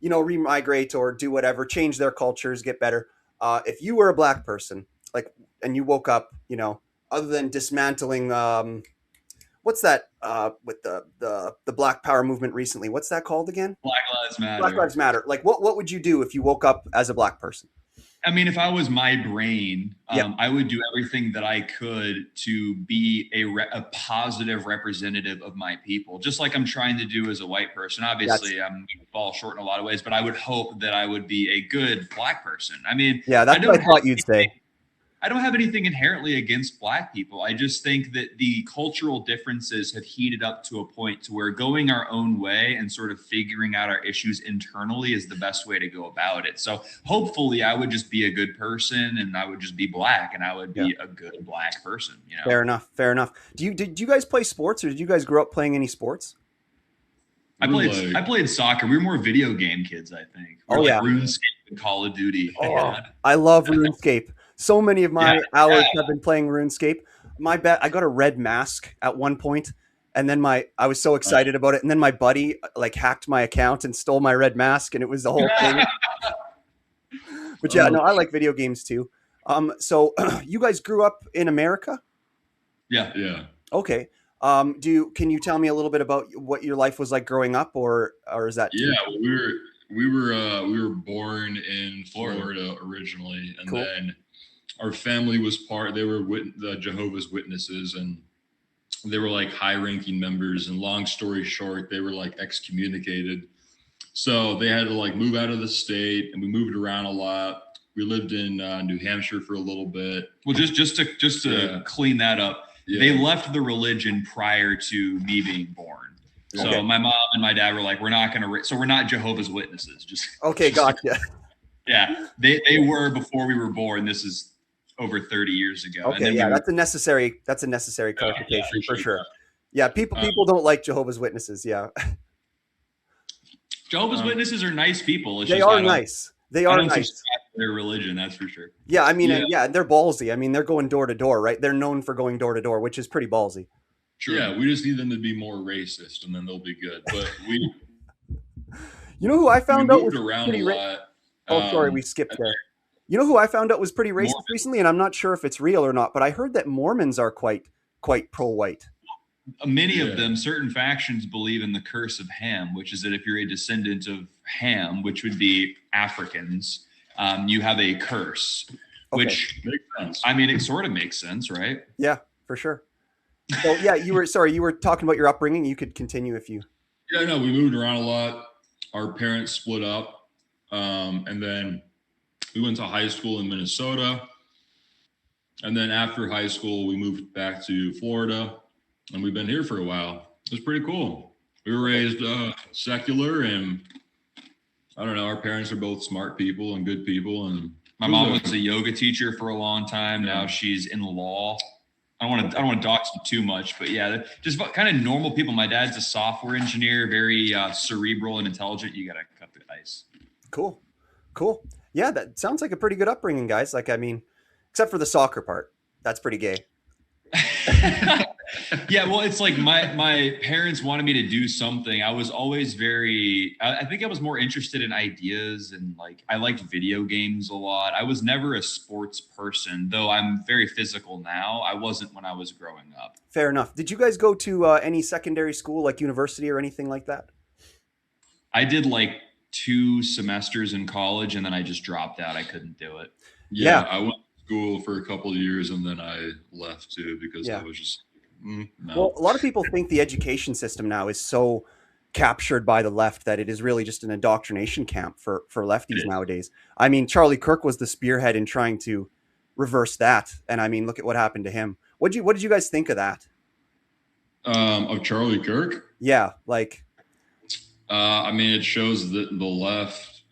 remigrate or do whatever, change their cultures, get better. If you were a black person, like, and you woke up, other than dismantling, what's that with the Black Power movement recently? What's that called again? Black Lives Matter. Black Lives Matter. Like, what would you do if you woke up as a black person? I mean, if I was my brain, I would do everything that I could to be a positive representative of my people, just like I'm trying to do as a white person. Obviously, I'm going to fall short in a lot of ways, but I would hope that I would be a good black person. I mean, yeah, that's what I thought you'd say. I don't have anything inherently against black people. I just think that the cultural differences have heated up to a point to where going our own way and sort of figuring out our issues internally is the best way to go about it. So hopefully I would just be a good person and I would just be black and I would be a good black person, you know? Fair enough. Fair enough. Did you guys play sports, or did you guys grow up playing any sports? I played soccer. We were more video game kids, I think. RuneScape and Call of Duty. Oh, I love RuneScape. So many of my hours have been playing RuneScape. I got a red mask at one point, and then I was so excited about it, and then my buddy like hacked my account and stole my red mask, and it was the whole thing. But yeah, no, I like video games too. So you guys grew up in America? Yeah. Okay. Can you tell me a little bit about what your life was like growing up, or is that? Yeah, we were born in Florida originally, and then our family was they were the Jehovah's Witnesses, and they were like high-ranking members. And long story short, they were like excommunicated, so they had to like move out of the state, and we moved around a lot. We lived in New Hampshire for a little bit. Well, just to clean that up. Yeah. They left the religion prior to me being born. So my mom and my dad were like, we're not Jehovah's Witnesses. Gotcha. Yeah, they were before we were born. This is over 30 years ago. Okay, that's a necessary clarification for sure. Yeah, people don't like Jehovah's Witnesses. Yeah, Jehovah's Witnesses are nice people. They are nice. They are nice. Their religion, that's for sure. Yeah, I mean, they're ballsy. I mean, they're going door to door, right? They're known for going door to door, which is pretty ballsy. True. Yeah, we just need them to be more racist, and then they'll be good. But we, you know who I found out was around pretty a lot. Sorry, we skipped there. You know who I found out was pretty racist recently, and I'm not sure if it's real or not, but I heard that Mormons are quite pro-white. Many of them, certain factions believe in the curse of Ham, which is that if you're a descendant of Ham, which would be Africans, you have a curse, which makes sense. I mean, it sort of makes sense, right? Yeah, for sure. So yeah, you were talking about your upbringing. You could continue if you. Yeah, no, we moved around a lot. Our parents split up, and then we went to high school in Minnesota. And then after high school, we moved back to Florida, and we've been here for a while. It was pretty cool. We were raised secular, and I don't know, our parents are both smart people and good people. And my mom was a yoga teacher for a long time. Now she's in law. I don't want to dox them too much, but yeah, just kind of normal people. My dad's a software engineer, very cerebral and intelligent. You got to cut the ice. Cool. Yeah, that sounds like a pretty good upbringing, guys. Like, I mean, except for the soccer part. That's pretty gay. Yeah, well, it's like my parents wanted me to do something. I was always I think I was more interested in ideas, and like I liked video games a lot. I was never a sports person, though I'm very physical now. I wasn't when I was growing up. Fair enough. Did you guys go to any secondary school, like university or anything like that? I did like 2 semesters in college, and then I just dropped out. I couldn't do it. Yeah. I went to school for a couple of years, and then I left too because I was just no. Well, a lot of people think the education system now is so captured by the left that it is really just an indoctrination camp for lefties nowadays. I mean, Charlie Kirk was the spearhead in trying to reverse that, and I mean, look at what happened to him. What did you guys think of that? Of Charlie Kirk? Yeah, like. I mean, it shows that the left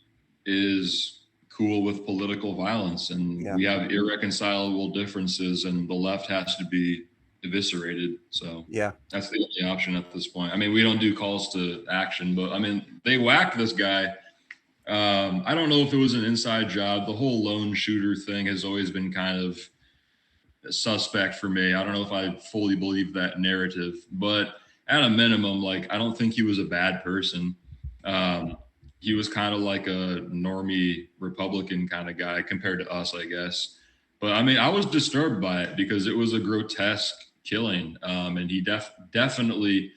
is cool with political violence, and we have irreconcilable differences, and the left has to be eviscerated. So that's the only option at this point. I mean, we don't do calls to action, but I mean, they whacked this guy. I don't know if it was an inside job. The whole lone shooter thing has always been kind of suspect for me. I don't know if I fully believe that narrative, but at a minimum, like, I don't think he was a bad person. He was kind of like a normie Republican kind of guy compared to us, I guess. But I mean, I was disturbed by it because it was a grotesque killing. And he definitely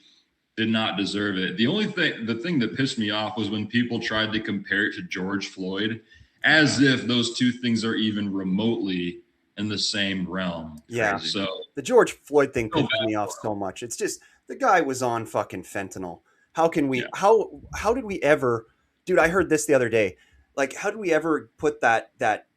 did not deserve it. The thing that pissed me off was when people tried to compare it to George Floyd, as if those two things are even remotely in the same realm. Yeah. So the George Floyd thing pissed me off so much. It's just, the guy was on fucking fentanyl. How can we, how did we ever, dude, I heard this the other day. Like, how did we ever put that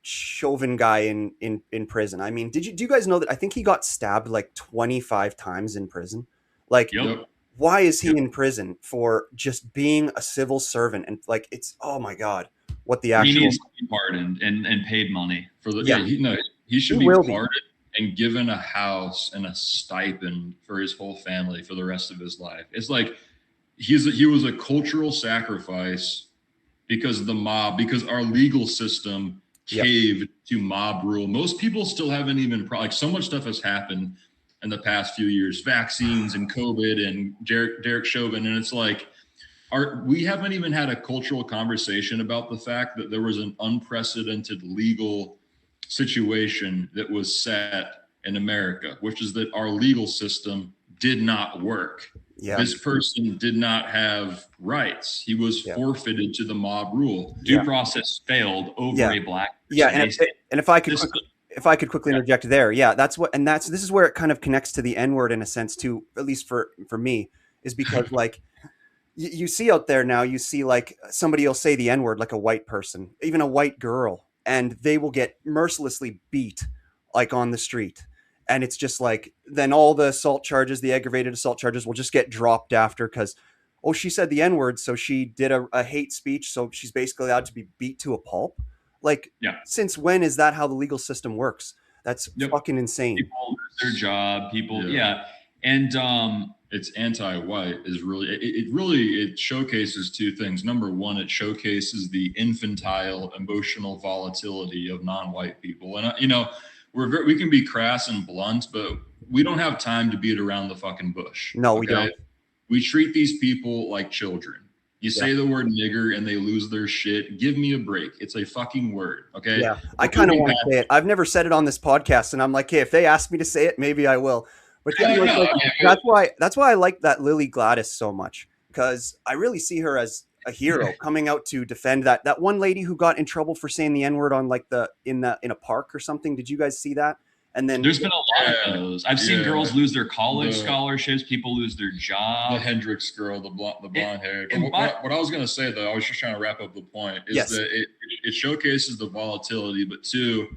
Chauvin guy in prison. I mean, do you guys know that I think he got stabbed like 25 times in prison? Like, Yep. Yep. why is he Yep. in prison for just being a civil servant? And like, it's, oh my God, what the He actual, needs to be pardoned and paid money. For the Yeah. he no, he should He be will be. pardoned and given a house and a stipend for his whole family for the rest of his life. It's like he was a cultural sacrifice because the mob, because our legal system Yep. caved to mob rule. Most people still haven't even like so much stuff has happened in the past few years, vaccines and COVID and Derek Chauvin, and it's like we haven't even had a cultural conversation about the fact that there was an unprecedented legal situation that was set in America, which is that our legal system did not work. Yeah. This person did not have rights. He was forfeited to the mob rule. Due process failed over a black person. Yeah, and if I could quickly interject there, this is where it kind of connects to the N-word in a sense too, at least for me, is because like you see out there now, you see like somebody will say the N-word, like a white person, even a white girl, and they will get mercilessly beat like on the street. And it's just like, then all the assault charges, the aggravated assault charges will just get dropped after because, oh, she said the N-word, so she did a hate speech, so she's basically allowed to be beat to a pulp. Like, since when is that how the legal system works? That's fucking insane. People lose their job. People, and it's anti-white is really it showcases two things. Number one, it showcases the infantile emotional volatility of non-white people, and we can be crass and blunt, but we don't have time to beat around the fucking bush. No, we don't. We treat these people like children. You say the word nigger and they lose their shit. Give me a break. It's a fucking word. Okay. Yeah. I kind of want to say it. I've never said it on this podcast, and I'm like, hey, if they ask me to say it, maybe I will. But that's why I like that Lily Gladys so much, because I really see her as a hero coming out to defend that one lady who got in trouble for saying the N-word on like in a park or something. Did you guys see that? And then there's been a lot of those. I've seen girls lose their college scholarships. People lose their job. The Hendricks girl, the blonde hair. What I was going to say, though, I was just trying to wrap up the point, is that it showcases the volatility, but two,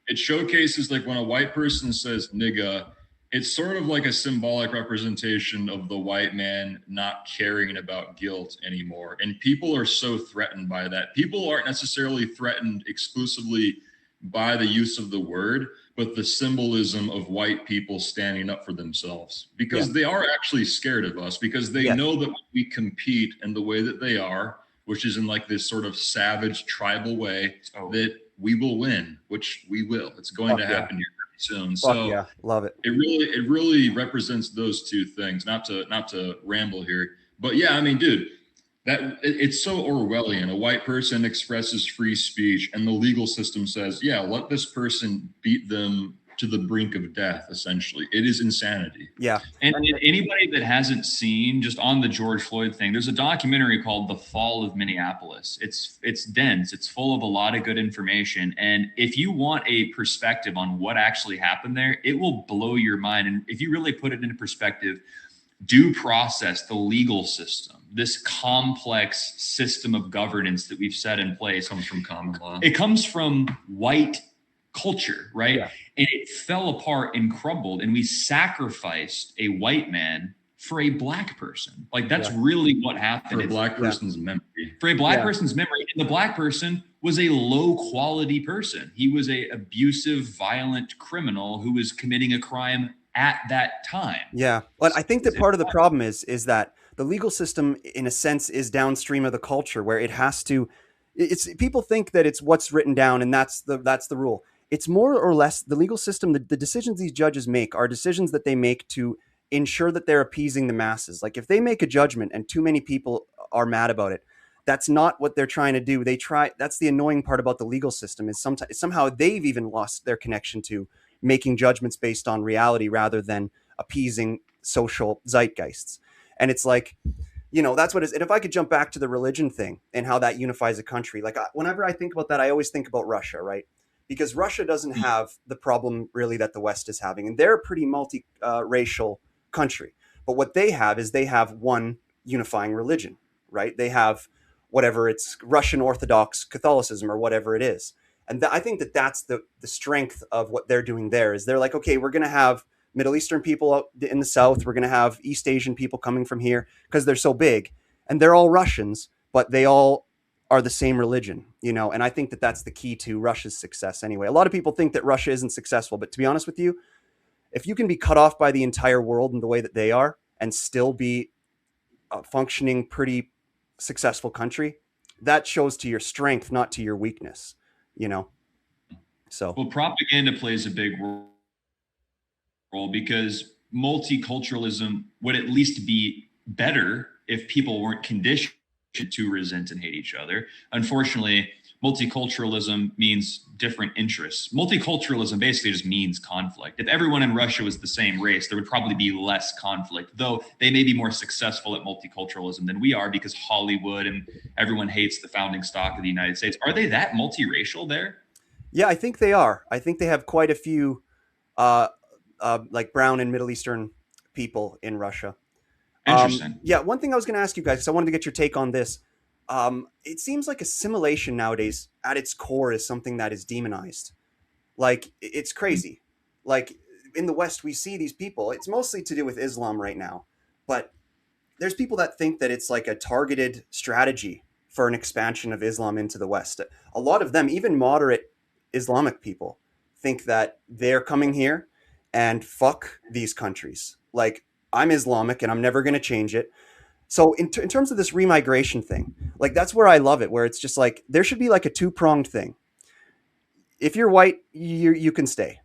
it showcases like when a white person says nigga, it's sort of like a symbolic representation of the white man not caring about guilt anymore. And people are so threatened by that. People aren't necessarily threatened exclusively by the use of the word, but the symbolism of white people standing up for themselves, because they are actually scared of us, because they know that when we compete in the way that they are, which is in like this sort of savage tribal way, that we will win, which we will. It's going to happen here soon. So love it. It really represents those two things. Not to ramble here, but yeah, I mean, dude, that it's so Orwellian. A white person expresses free speech, and the legal system says, "Yeah, let this person beat them to the brink of death." Essentially, it is insanity. Yeah, and anybody that hasn't seen, just on the George Floyd thing, there's a documentary called "The Fall of Minneapolis." It's dense. It's full of a lot of good information, and if you want a perspective on what actually happened there, it will blow your mind. And if you really put it into perspective, due process, the legal system, this complex system of governance that we've set in place, comes from common law. It comes from white culture, right? Yeah. And it fell apart and crumbled, and we sacrificed a white man for a black person. Like, that's really what happened. For a black person's memory. For a black person's memory. And the black person was a low quality person. He was a abusive, violent criminal who was committing a crime at that time. Yeah. But I think that part of the problem is that the legal system, in a sense, is downstream of the culture, where it has to, people think that it's what's written down and that's the rule. It's more or less the legal system. The decisions these judges make are decisions that they make to ensure that they're appeasing the masses. Like, if they make a judgment and too many people are mad about it, that's not what they're trying to do. That's the annoying part about the legal system, is somehow they've even lost their connection to making judgments based on reality rather than appeasing social zeitgeists. And it's like, that's what it is. And if I could jump back to the religion thing and how that unifies a country, like whenever I think about that, I always think about Russia, right? Because Russia doesn't have the problem really that the West is having. And they're a pretty multi-racial country. But what they have is they have one unifying religion, right? They have whatever, it's Russian Orthodox Catholicism or whatever it is. And I think that that's the strength of what they're doing there. Is they're like, okay, we're going to have Middle Eastern people out in the south, we're going to have East Asian people coming from here because they're so big, and they're all Russians, but they all are the same religion, you know. And I think that that's the key to Russia's success anyway. A lot of people think that Russia isn't successful, but to be honest with you, if you can be cut off by the entire world in the way that they are and still be a functioning, pretty successful country, that shows to your strength, not to your weakness, you know. So Well, propaganda plays a big role because multiculturalism would at least be better if people weren't conditioned to resent and hate each other. Unfortunately, multiculturalism means different interests. Multiculturalism basically just means conflict. If everyone in Russia was the same race, there would probably be less conflict, though they may be more successful at multiculturalism than we are because Hollywood and everyone hates the founding stock of the United States. Are they that multiracial there? yeah, I think they are. I think they have quite a few uh, like brown and Middle Eastern people in Russia. Interesting. Yeah, one thing I was going to ask you guys, because I wanted to get your take on this. It seems like assimilation nowadays, at its core, is something that is demonized. Like it's crazy. Like in the West, we see these people. It's mostly to do with Islam right now, but there's people that think that it's like a targeted strategy for an expansion of Islam into the West. A lot of them, even moderate Islamic people, think that they're coming here and fuck these countries. Like I'm Islamic and I'm never going to change it. So in terms of this remigration thing, like that's where I love it, where it's just like there should be like a two-pronged thing. If you're white, you can stay.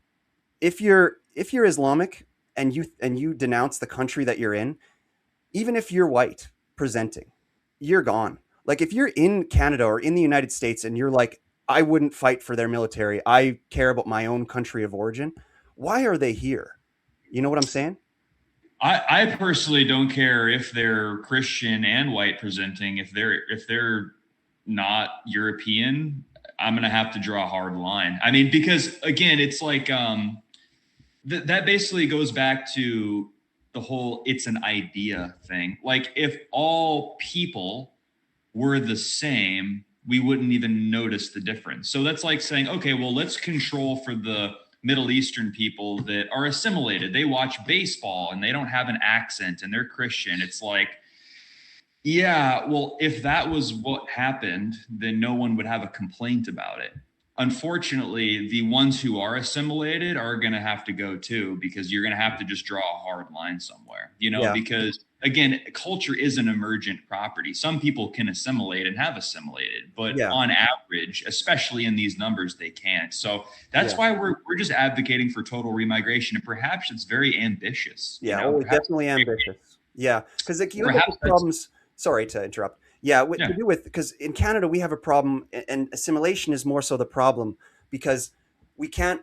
If you're Islamic and you denounce the country that you're in, even if you're white presenting, you're gone. Like if you're in Canada or in the United States and you're like, I wouldn't fight for their military, I care about my own country of origin, why are they here? You know what I'm saying? I personally don't care if they're Christian and white presenting. If they're not European, I'm gonna have to draw a hard line. I mean, because again, it's like that basically goes back to the whole "it's an idea" thing. Like if all people were the same, we wouldn't even notice the difference. So that's like saying, okay, well, let's control for the Middle Eastern people that are assimilated. They watch baseball and they don't have an accent and they're Christian. It's like, yeah, well, if that was what happened, then no one would have a complaint about it. Unfortunately, the ones who are assimilated are going to have to go too, because you're going to have to just draw a hard line somewhere, Yeah. because again, culture is an emergent property. Some people can assimilate and have assimilated, but Yeah. on average, especially in these numbers, they can't. So that's Yeah. why we're just advocating for total remigration. And perhaps it's very ambitious, Yeah. Oh, perhaps, definitely ambitious. Yeah. Because like, you look at the perhaps that's, problems. Sorry to interrupt. Yeah. To yeah. do with, because in Canada, we have a problem, and assimilation is more so the problem because we can't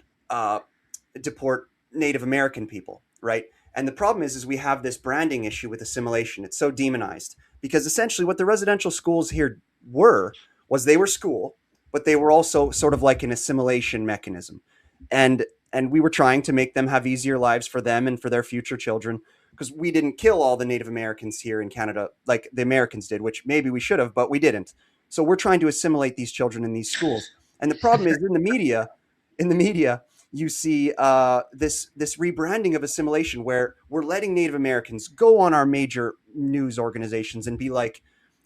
deport Native American people, right? And the problem is we have this branding issue with assimilation. It's so demonized because essentially what the residential schools here were was they were school, but they were also sort of like an assimilation mechanism. And we were trying to make them have easier lives for them and for their future children because we didn't kill all the Native Americans here in Canada like the Americans did, which maybe we should have, but we didn't. So we're trying to assimilate these children in these schools. And the problem is in the media, you see this rebranding of assimilation where we're letting Native Americans go on our major news organizations and be like,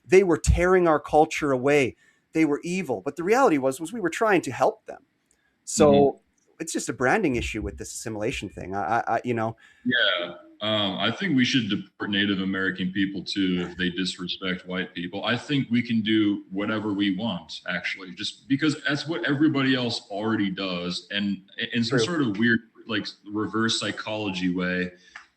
they were tearing our culture away. They were evil. But the reality was we were trying to help them. Mhm. So it's just a branding issue with this assimilation thing. I. Yeah. I think we should deport Native American people too if they disrespect white people. I think we can do whatever we want, actually, just because that's what everybody else already does. And in some True. sort of weird, like reverse psychology way,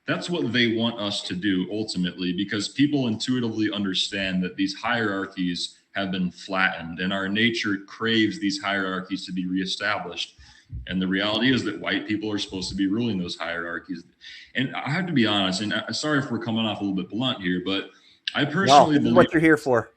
that's what they want us to do ultimately, because people intuitively understand that these hierarchies have been flattened and our nature craves these hierarchies to be reestablished. And the reality is that white people are supposed to be ruling those hierarchies. And I have to be honest, and sorry if we're coming off a little bit blunt here, but I Wow, personally this is believe what you're here for.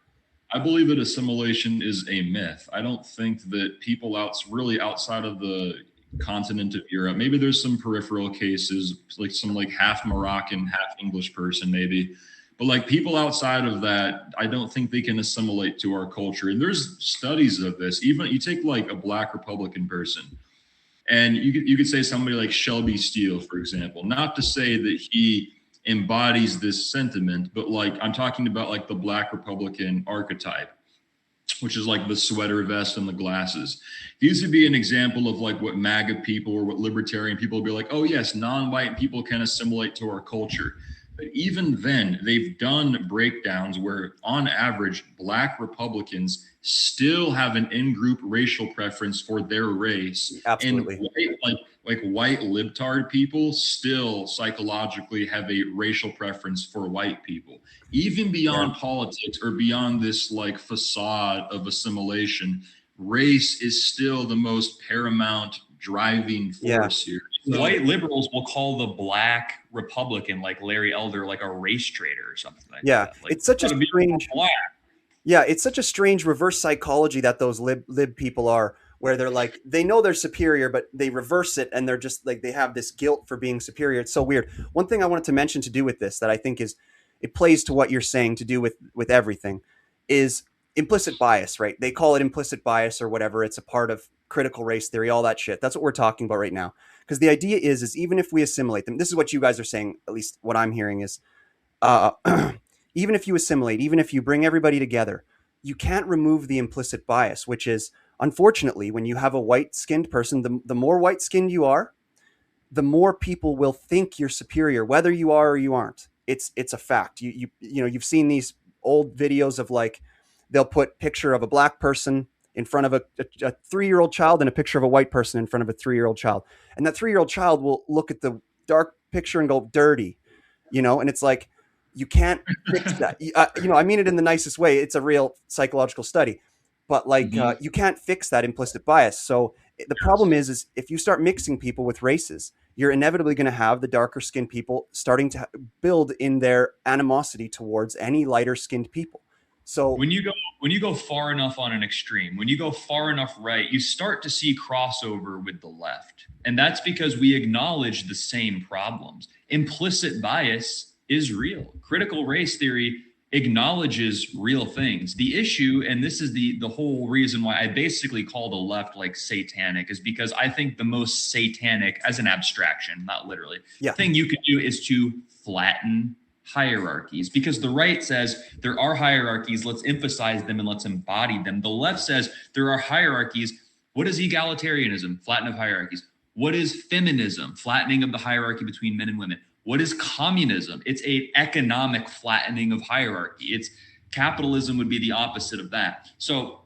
I believe that assimilation is a myth. I don't think that people really outside of the continent of Europe, maybe there's some peripheral cases, like some like half Moroccan, half English person, maybe. But like people outside of that, I don't think they can assimilate to our culture. And there's studies of this. Even you take like a Black Republican person, and you could say somebody like Shelby Steele, for example. Not to say that he embodies this sentiment, but like I'm talking about like the Black Republican archetype, which is like the sweater vest and the glasses. These would be an example of like what MAGA people or what libertarian people would be like, oh yes, non-white people can assimilate to our culture. But even then, they've done breakdowns where on average, Black Republicans still have an in-group racial preference for their race. Absolutely. And like white libtard people still psychologically have a racial preference for white people. Even beyond politics or beyond this like facade of assimilation, race is still the most paramount driving force here. So, white liberals will call the Black Republican, like Larry Elder, like a race traitor or something like that. Like, it's such a strange it's such a strange reverse psychology that those lib people are, where they're like, they know they're superior, but they reverse it, and they're just like, they have this guilt for being superior. It's so weird. One thing I wanted to mention to do with this that I think is, it plays to what you're saying to do with everything, is implicit bias, right? They call it implicit bias or whatever. It's a part of critical race theory, all that shit. That's what we're talking about right now. Because the idea is even if we assimilate them, this is what you guys are saying, at least what I'm hearing is, even if you assimilate, even if you bring everybody together, you can't remove the implicit bias, which is, unfortunately, when you have a white-skinned person, the more white-skinned you are, the more people will think you're superior, whether you are or you aren't. It's a fact. You know, you've seen these old videos of like, they'll put picture of a Black person in front of a 3-year-old child and a picture of a white person in front of a 3-year-old child. And that 3-year-old child will look at the dark picture and go, dirty, you know? And it's like, you can't fix that. You know, I mean it in the nicest way. It's a real psychological study, but like, you can't fix that implicit bias. So the problem is if you start mixing people with races, you're inevitably going to have the darker skinned people starting to build in their animosity towards any lighter skinned people. So when you go far enough on an extreme, when you go far enough right, you start to see crossover with the left. And that's because we acknowledge the same problems. Implicit bias is real. Critical race theory acknowledges real things. The issue, and this is the whole reason why I basically call the left like satanic, is because I think the most satanic, as an abstraction, not literally, thing you can do is to flatten hierarchies, because the right says there are hierarchies, let's emphasize them and let's embody them. The left says there are hierarchies. What is egalitarianism? Flatten of hierarchies. What is feminism? Flattening of the hierarchy between men and women. What is communism? It's an economic flattening of hierarchy. It's capitalism would be the opposite of that. So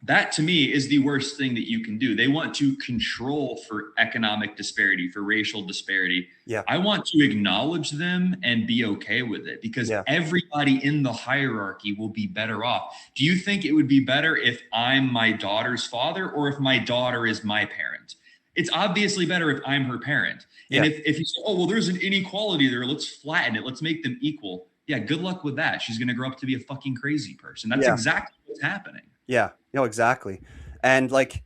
that to me is the worst thing that you can do. They want to control for economic disparity, for racial disparity. Yeah. I want to acknowledge them and be okay with it, because everybody in the hierarchy will be better off. Do you think it would be better if I'm my daughter's father or if my daughter is my parent? It's obviously better if I'm her parent. And if you say, oh, well, there's an inequality there, let's flatten it, let's make them equal. Yeah, good luck with that. She's going to grow up to be a fucking crazy person. That's exactly what's happening. Yeah, no, exactly. And like,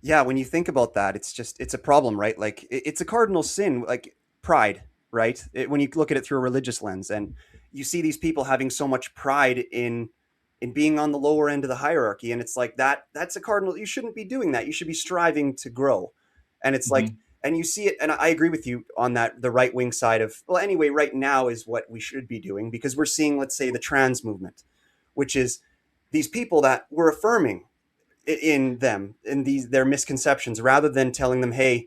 when you think about that, it's a problem, right? Like it's a cardinal sin, like pride, right? When you look at it through a religious lens, and you see these people having so much pride in being on the lower end of the hierarchy. And it's like, that's a cardinal. You shouldn't be doing that. You should be striving to grow. And it's like, and you see it, and I agree with you on that, the right-wing side of, well, anyway, right now is what we should be doing, because we're seeing, let's say, the trans movement, which is these people that we're affirming in them, in their misconceptions, rather than telling them, hey,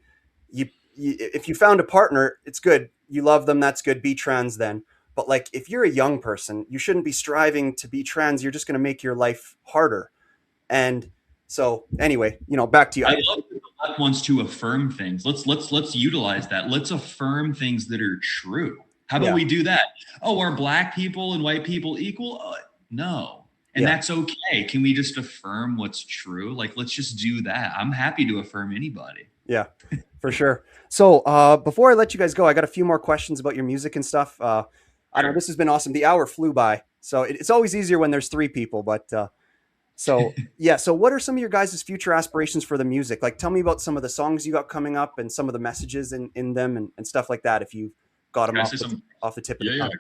if you found a partner, it's good. You love them. That's good. Be trans then. But like, if you're a young person, you shouldn't be striving to be trans. You're just going to make your life harder. And so anyway, back to you. I love that the left wants to affirm things. Let's utilize that. Let's affirm things that are true. How about we do that? Oh, are Black people and white people equal? No. And that's okay. Can we just affirm what's true? Like, let's just do that. I'm happy to affirm anybody. Yeah, for sure. So before I let you guys go, I got a few more questions about your music and stuff. I don't know, this has been awesome. The hour flew by. So it's always easier when there's 3 people, but so what are some of your guys' future aspirations for the music? Like, tell me about some of the songs you got coming up and some of the messages in them and stuff like that, if you got them off the tip of the tongue.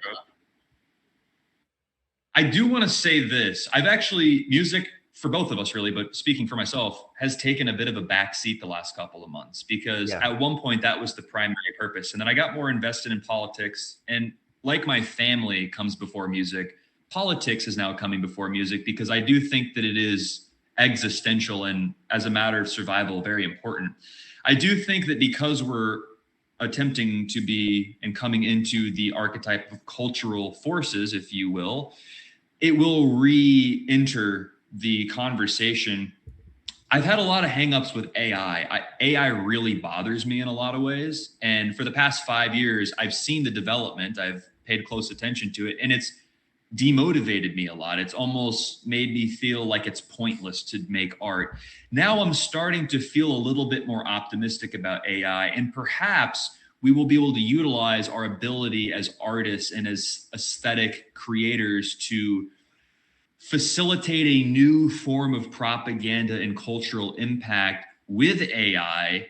I do want to say this. I've actually, music for both of us really, but speaking for myself, has taken a bit of a backseat the last couple of months because Yeah. at one point that was the primary purpose. And then I got more invested in politics. And like my family comes before music, politics is now coming before music because I do think that it is existential and as a matter of survival, very important. I do think that because we're attempting to be and coming into the archetype of cultural forces, if you will, it will re-enter the conversation. I've had a lot of hangups with AI. AI really bothers me in a lot of ways. And for the past 5 years, I've seen the development. I've paid close attention to it, and it's demotivated me a lot. It's almost made me feel like it's pointless to make art. Now I'm starting to feel a little bit more optimistic about AI, and perhaps we will be able to utilize our ability as artists and as aesthetic creators to facilitate a new form of propaganda and cultural impact with AI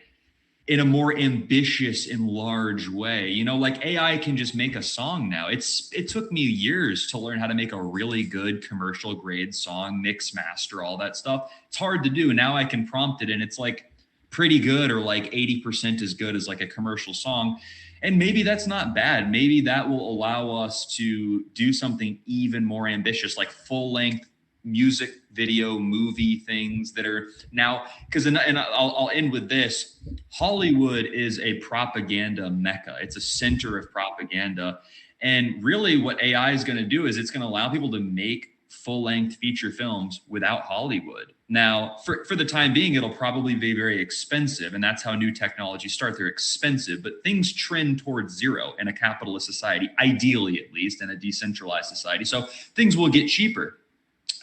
in a more ambitious and large way. You know, like AI can just make a song now. It took me years to learn how to make a really good commercial grade song, mix, master, all that stuff. It's hard to do. Now I can prompt it and it's like pretty good, or like 80% as good as like a commercial song. And maybe that's not bad. Maybe that will allow us to do something even more ambitious, like full length music video movie things that are now, because and I'll end with this. Hollywood is a propaganda mecca. It's a center of propaganda. And really what AI is going to do is it's going to allow people to make full-length feature films without Hollywood. Now, for the time being, it'll probably be very expensive, and that's how new technologies start. They're expensive, but things trend towards zero in a capitalist society, ideally at least, in a decentralized society. So things will get cheaper.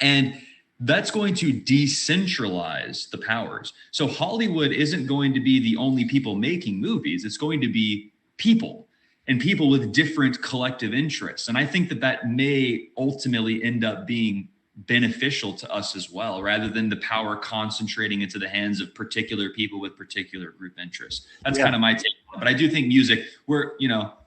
And that's going to decentralize the powers. So Hollywood isn't going to be the only people making movies. It's going to be people, and people with different collective interests. And I think that that may ultimately end up being beneficial to us as well, rather than the power concentrating into the hands of particular people with particular group interests. That's kind of my take. But I do think music, we're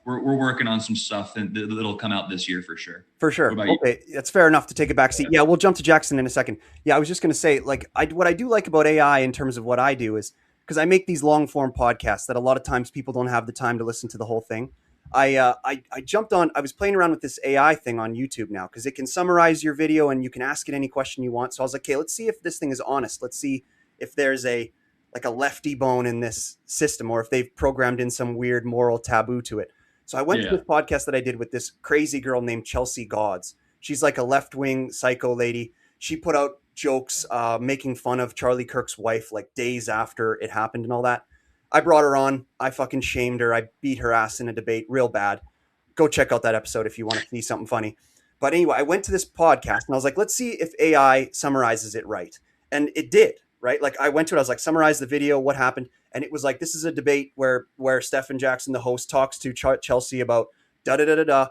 working on some stuff and that'll come out this year for sure. For sure. Okay, that's fair enough to take a back seat. Yeah, we'll jump to Jaxon in a second. Yeah, I was just going to say, like, what I do like about AI in terms of what I do is, because I make these long form podcasts that a lot of times people don't have the time to listen to the whole thing. I jumped on, I was playing around with this AI thing on YouTube now, because it can summarize your video and you can ask it any question you want. So I was like, okay, let's see if this thing is honest. Let's see if there's a lefty bone in this system, or if they've programmed in some weird moral taboo to it. So I went to this podcast that I did with this crazy girl named Chelsea Gods. She's like a left-wing psycho lady. She put out jokes making fun of Charlie Kirk's wife like days after it happened and all that. I brought her on. I fucking shamed her. I beat her ass in a debate real bad. Go check out that episode if you want to see something funny. But anyway, I went to this podcast and I was like, let's see if AI summarizes it right. And it did, right? Like I went to it, I was like, summarize the video, what happened? And it was like, this is a debate where Stephanjackson, the host, talks to Chelsea about da-da-da-da-da.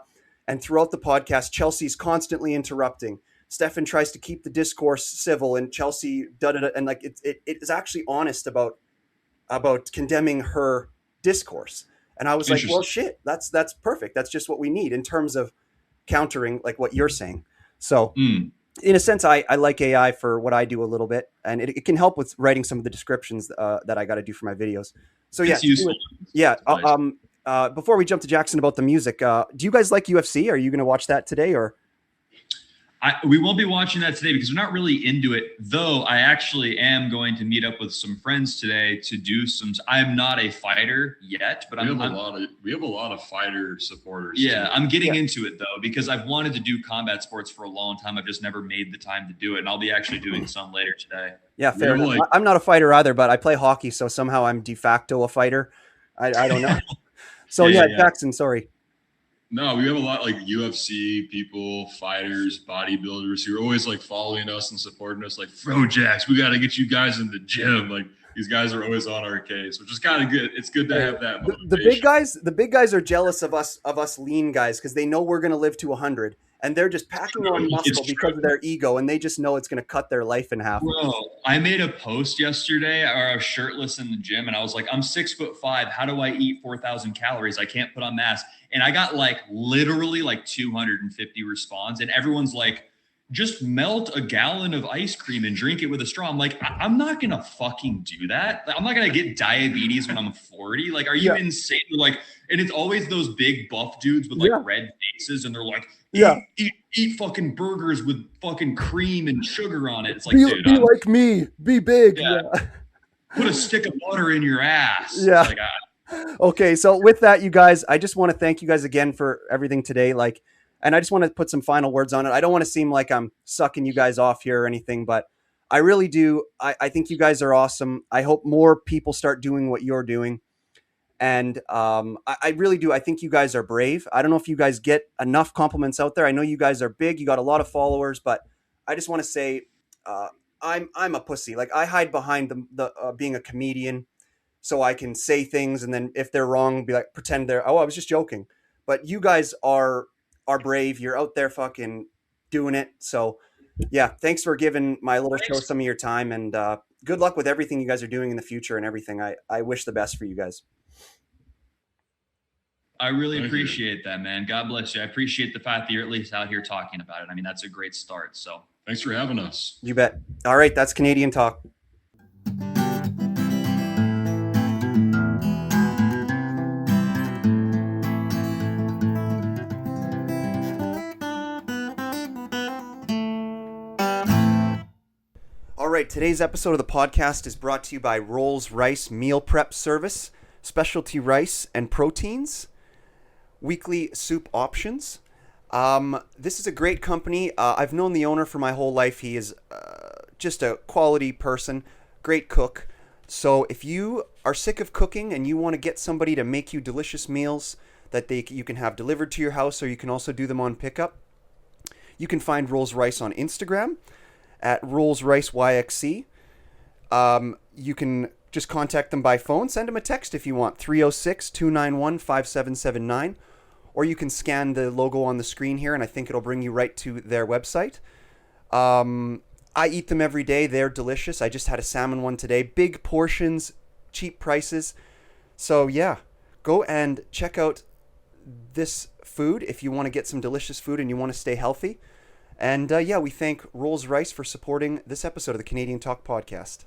And throughout the podcast, Chelsea's constantly interrupting. Stephan tries to keep the discourse civil and Chelsea da-da-da. And like, it is actually honest about condemning her discourse. And I was like, well, shit, that's perfect. That's just what we need in terms of countering like what you're saying. So in a sense, I like AI for what I do a little bit, and it can help with writing some of the descriptions that I got to do for my videos. So yeah, nice. Before we jump to Jaxon about the music, do you guys like UFC? Are you going to watch that today or? We won't be watching that today because we're not really into it, though I actually am going to meet up with some friends today to do some. I'm not a fighter yet, but we have a lot of fighter supporters. Yeah, too. I'm getting into it though, because I've wanted to do combat sports for a long time. I've just never made the time to do it, and I'll be actually doing some later today. Yeah, fair enough. I'm not a fighter either, but I play hockey, so somehow I'm de facto a fighter. I don't know. So yeah, Jaxon, sorry. No, we have a lot like UFC people, fighters, bodybuilders who are always like following us and supporting us. Like Frojax, we got to get you guys in the gym. Like these guys are always on our case, which is kind of good. It's good to have that. The big guys are jealous of us lean guys because they know we're going to live to 100, and they're just packing on muscle It's because of their ego, and they just know it's going to cut their life in half. Bro, I made a post yesterday, or I was shirtless in the gym, and I was like, I'm 6'5". How do I eat 4,000 calories? I can't put on mass. And I got like literally like 250 response, and everyone's like, just melt a gallon of ice cream and drink it with a straw. I'm like, I'm not gonna fucking do that. I'm not gonna get diabetes when I'm 40. Like, are you insane? Like, and it's always those big buff dudes with like red faces, and they're like, eat fucking burgers with fucking cream and sugar on it. It's like, dude, be like me, be big. Put a stick of butter in your ass. Yeah. Like, okay, so with that, you guys, I just want to thank you guys again for everything today. Like, and I just want to put some final words on it. I don't want to seem like I'm sucking you guys off here or anything, but I really do. I think you guys are awesome. I hope more people start doing what you're doing. And I really do. I think you guys are brave. I don't know if you guys get enough compliments out there. I know you guys are big. You got a lot of followers, but I just want to say I'm a pussy. Like, I hide behind the being a comedian so I can say things, and then if they're wrong, be like, pretend they're, I was just joking. But you guys are brave. You're out there fucking doing it. So yeah, thanks for giving my little show some of your time, and good luck with everything you guys are doing in the future and everything. I wish the best for you guys. I really appreciate that, man. God bless you. I appreciate the fact that you're at least out here talking about it. I mean, that's a great start. So thanks for having us. You bet. All right, that's Canadian Talk. All right, today's episode of the podcast is brought to you by Rolls-Royce Meal Prep Service, specialty rice and proteins, weekly soup options. This is a great company. I've known the owner for my whole life. He is just a quality person, great cook. So if you are sick of cooking and you want to get somebody to make you delicious meals that you can have delivered to your house, or you can also do them on pickup, you can find Rolls-Royce on Instagram at Rolls-Royce YXC. You can just contact them by phone. Send them a text if you want, 306-291-5779. Or you can scan the logo on the screen here, and I think it'll bring you right to their website. I eat them every day. They're delicious. I just had a salmon one today. Big portions, cheap prices. So yeah, go and check out this food if you want to get some delicious food and you want to stay healthy. And we thank Rolls-Royce for supporting this episode of the Canadian Talk Podcast.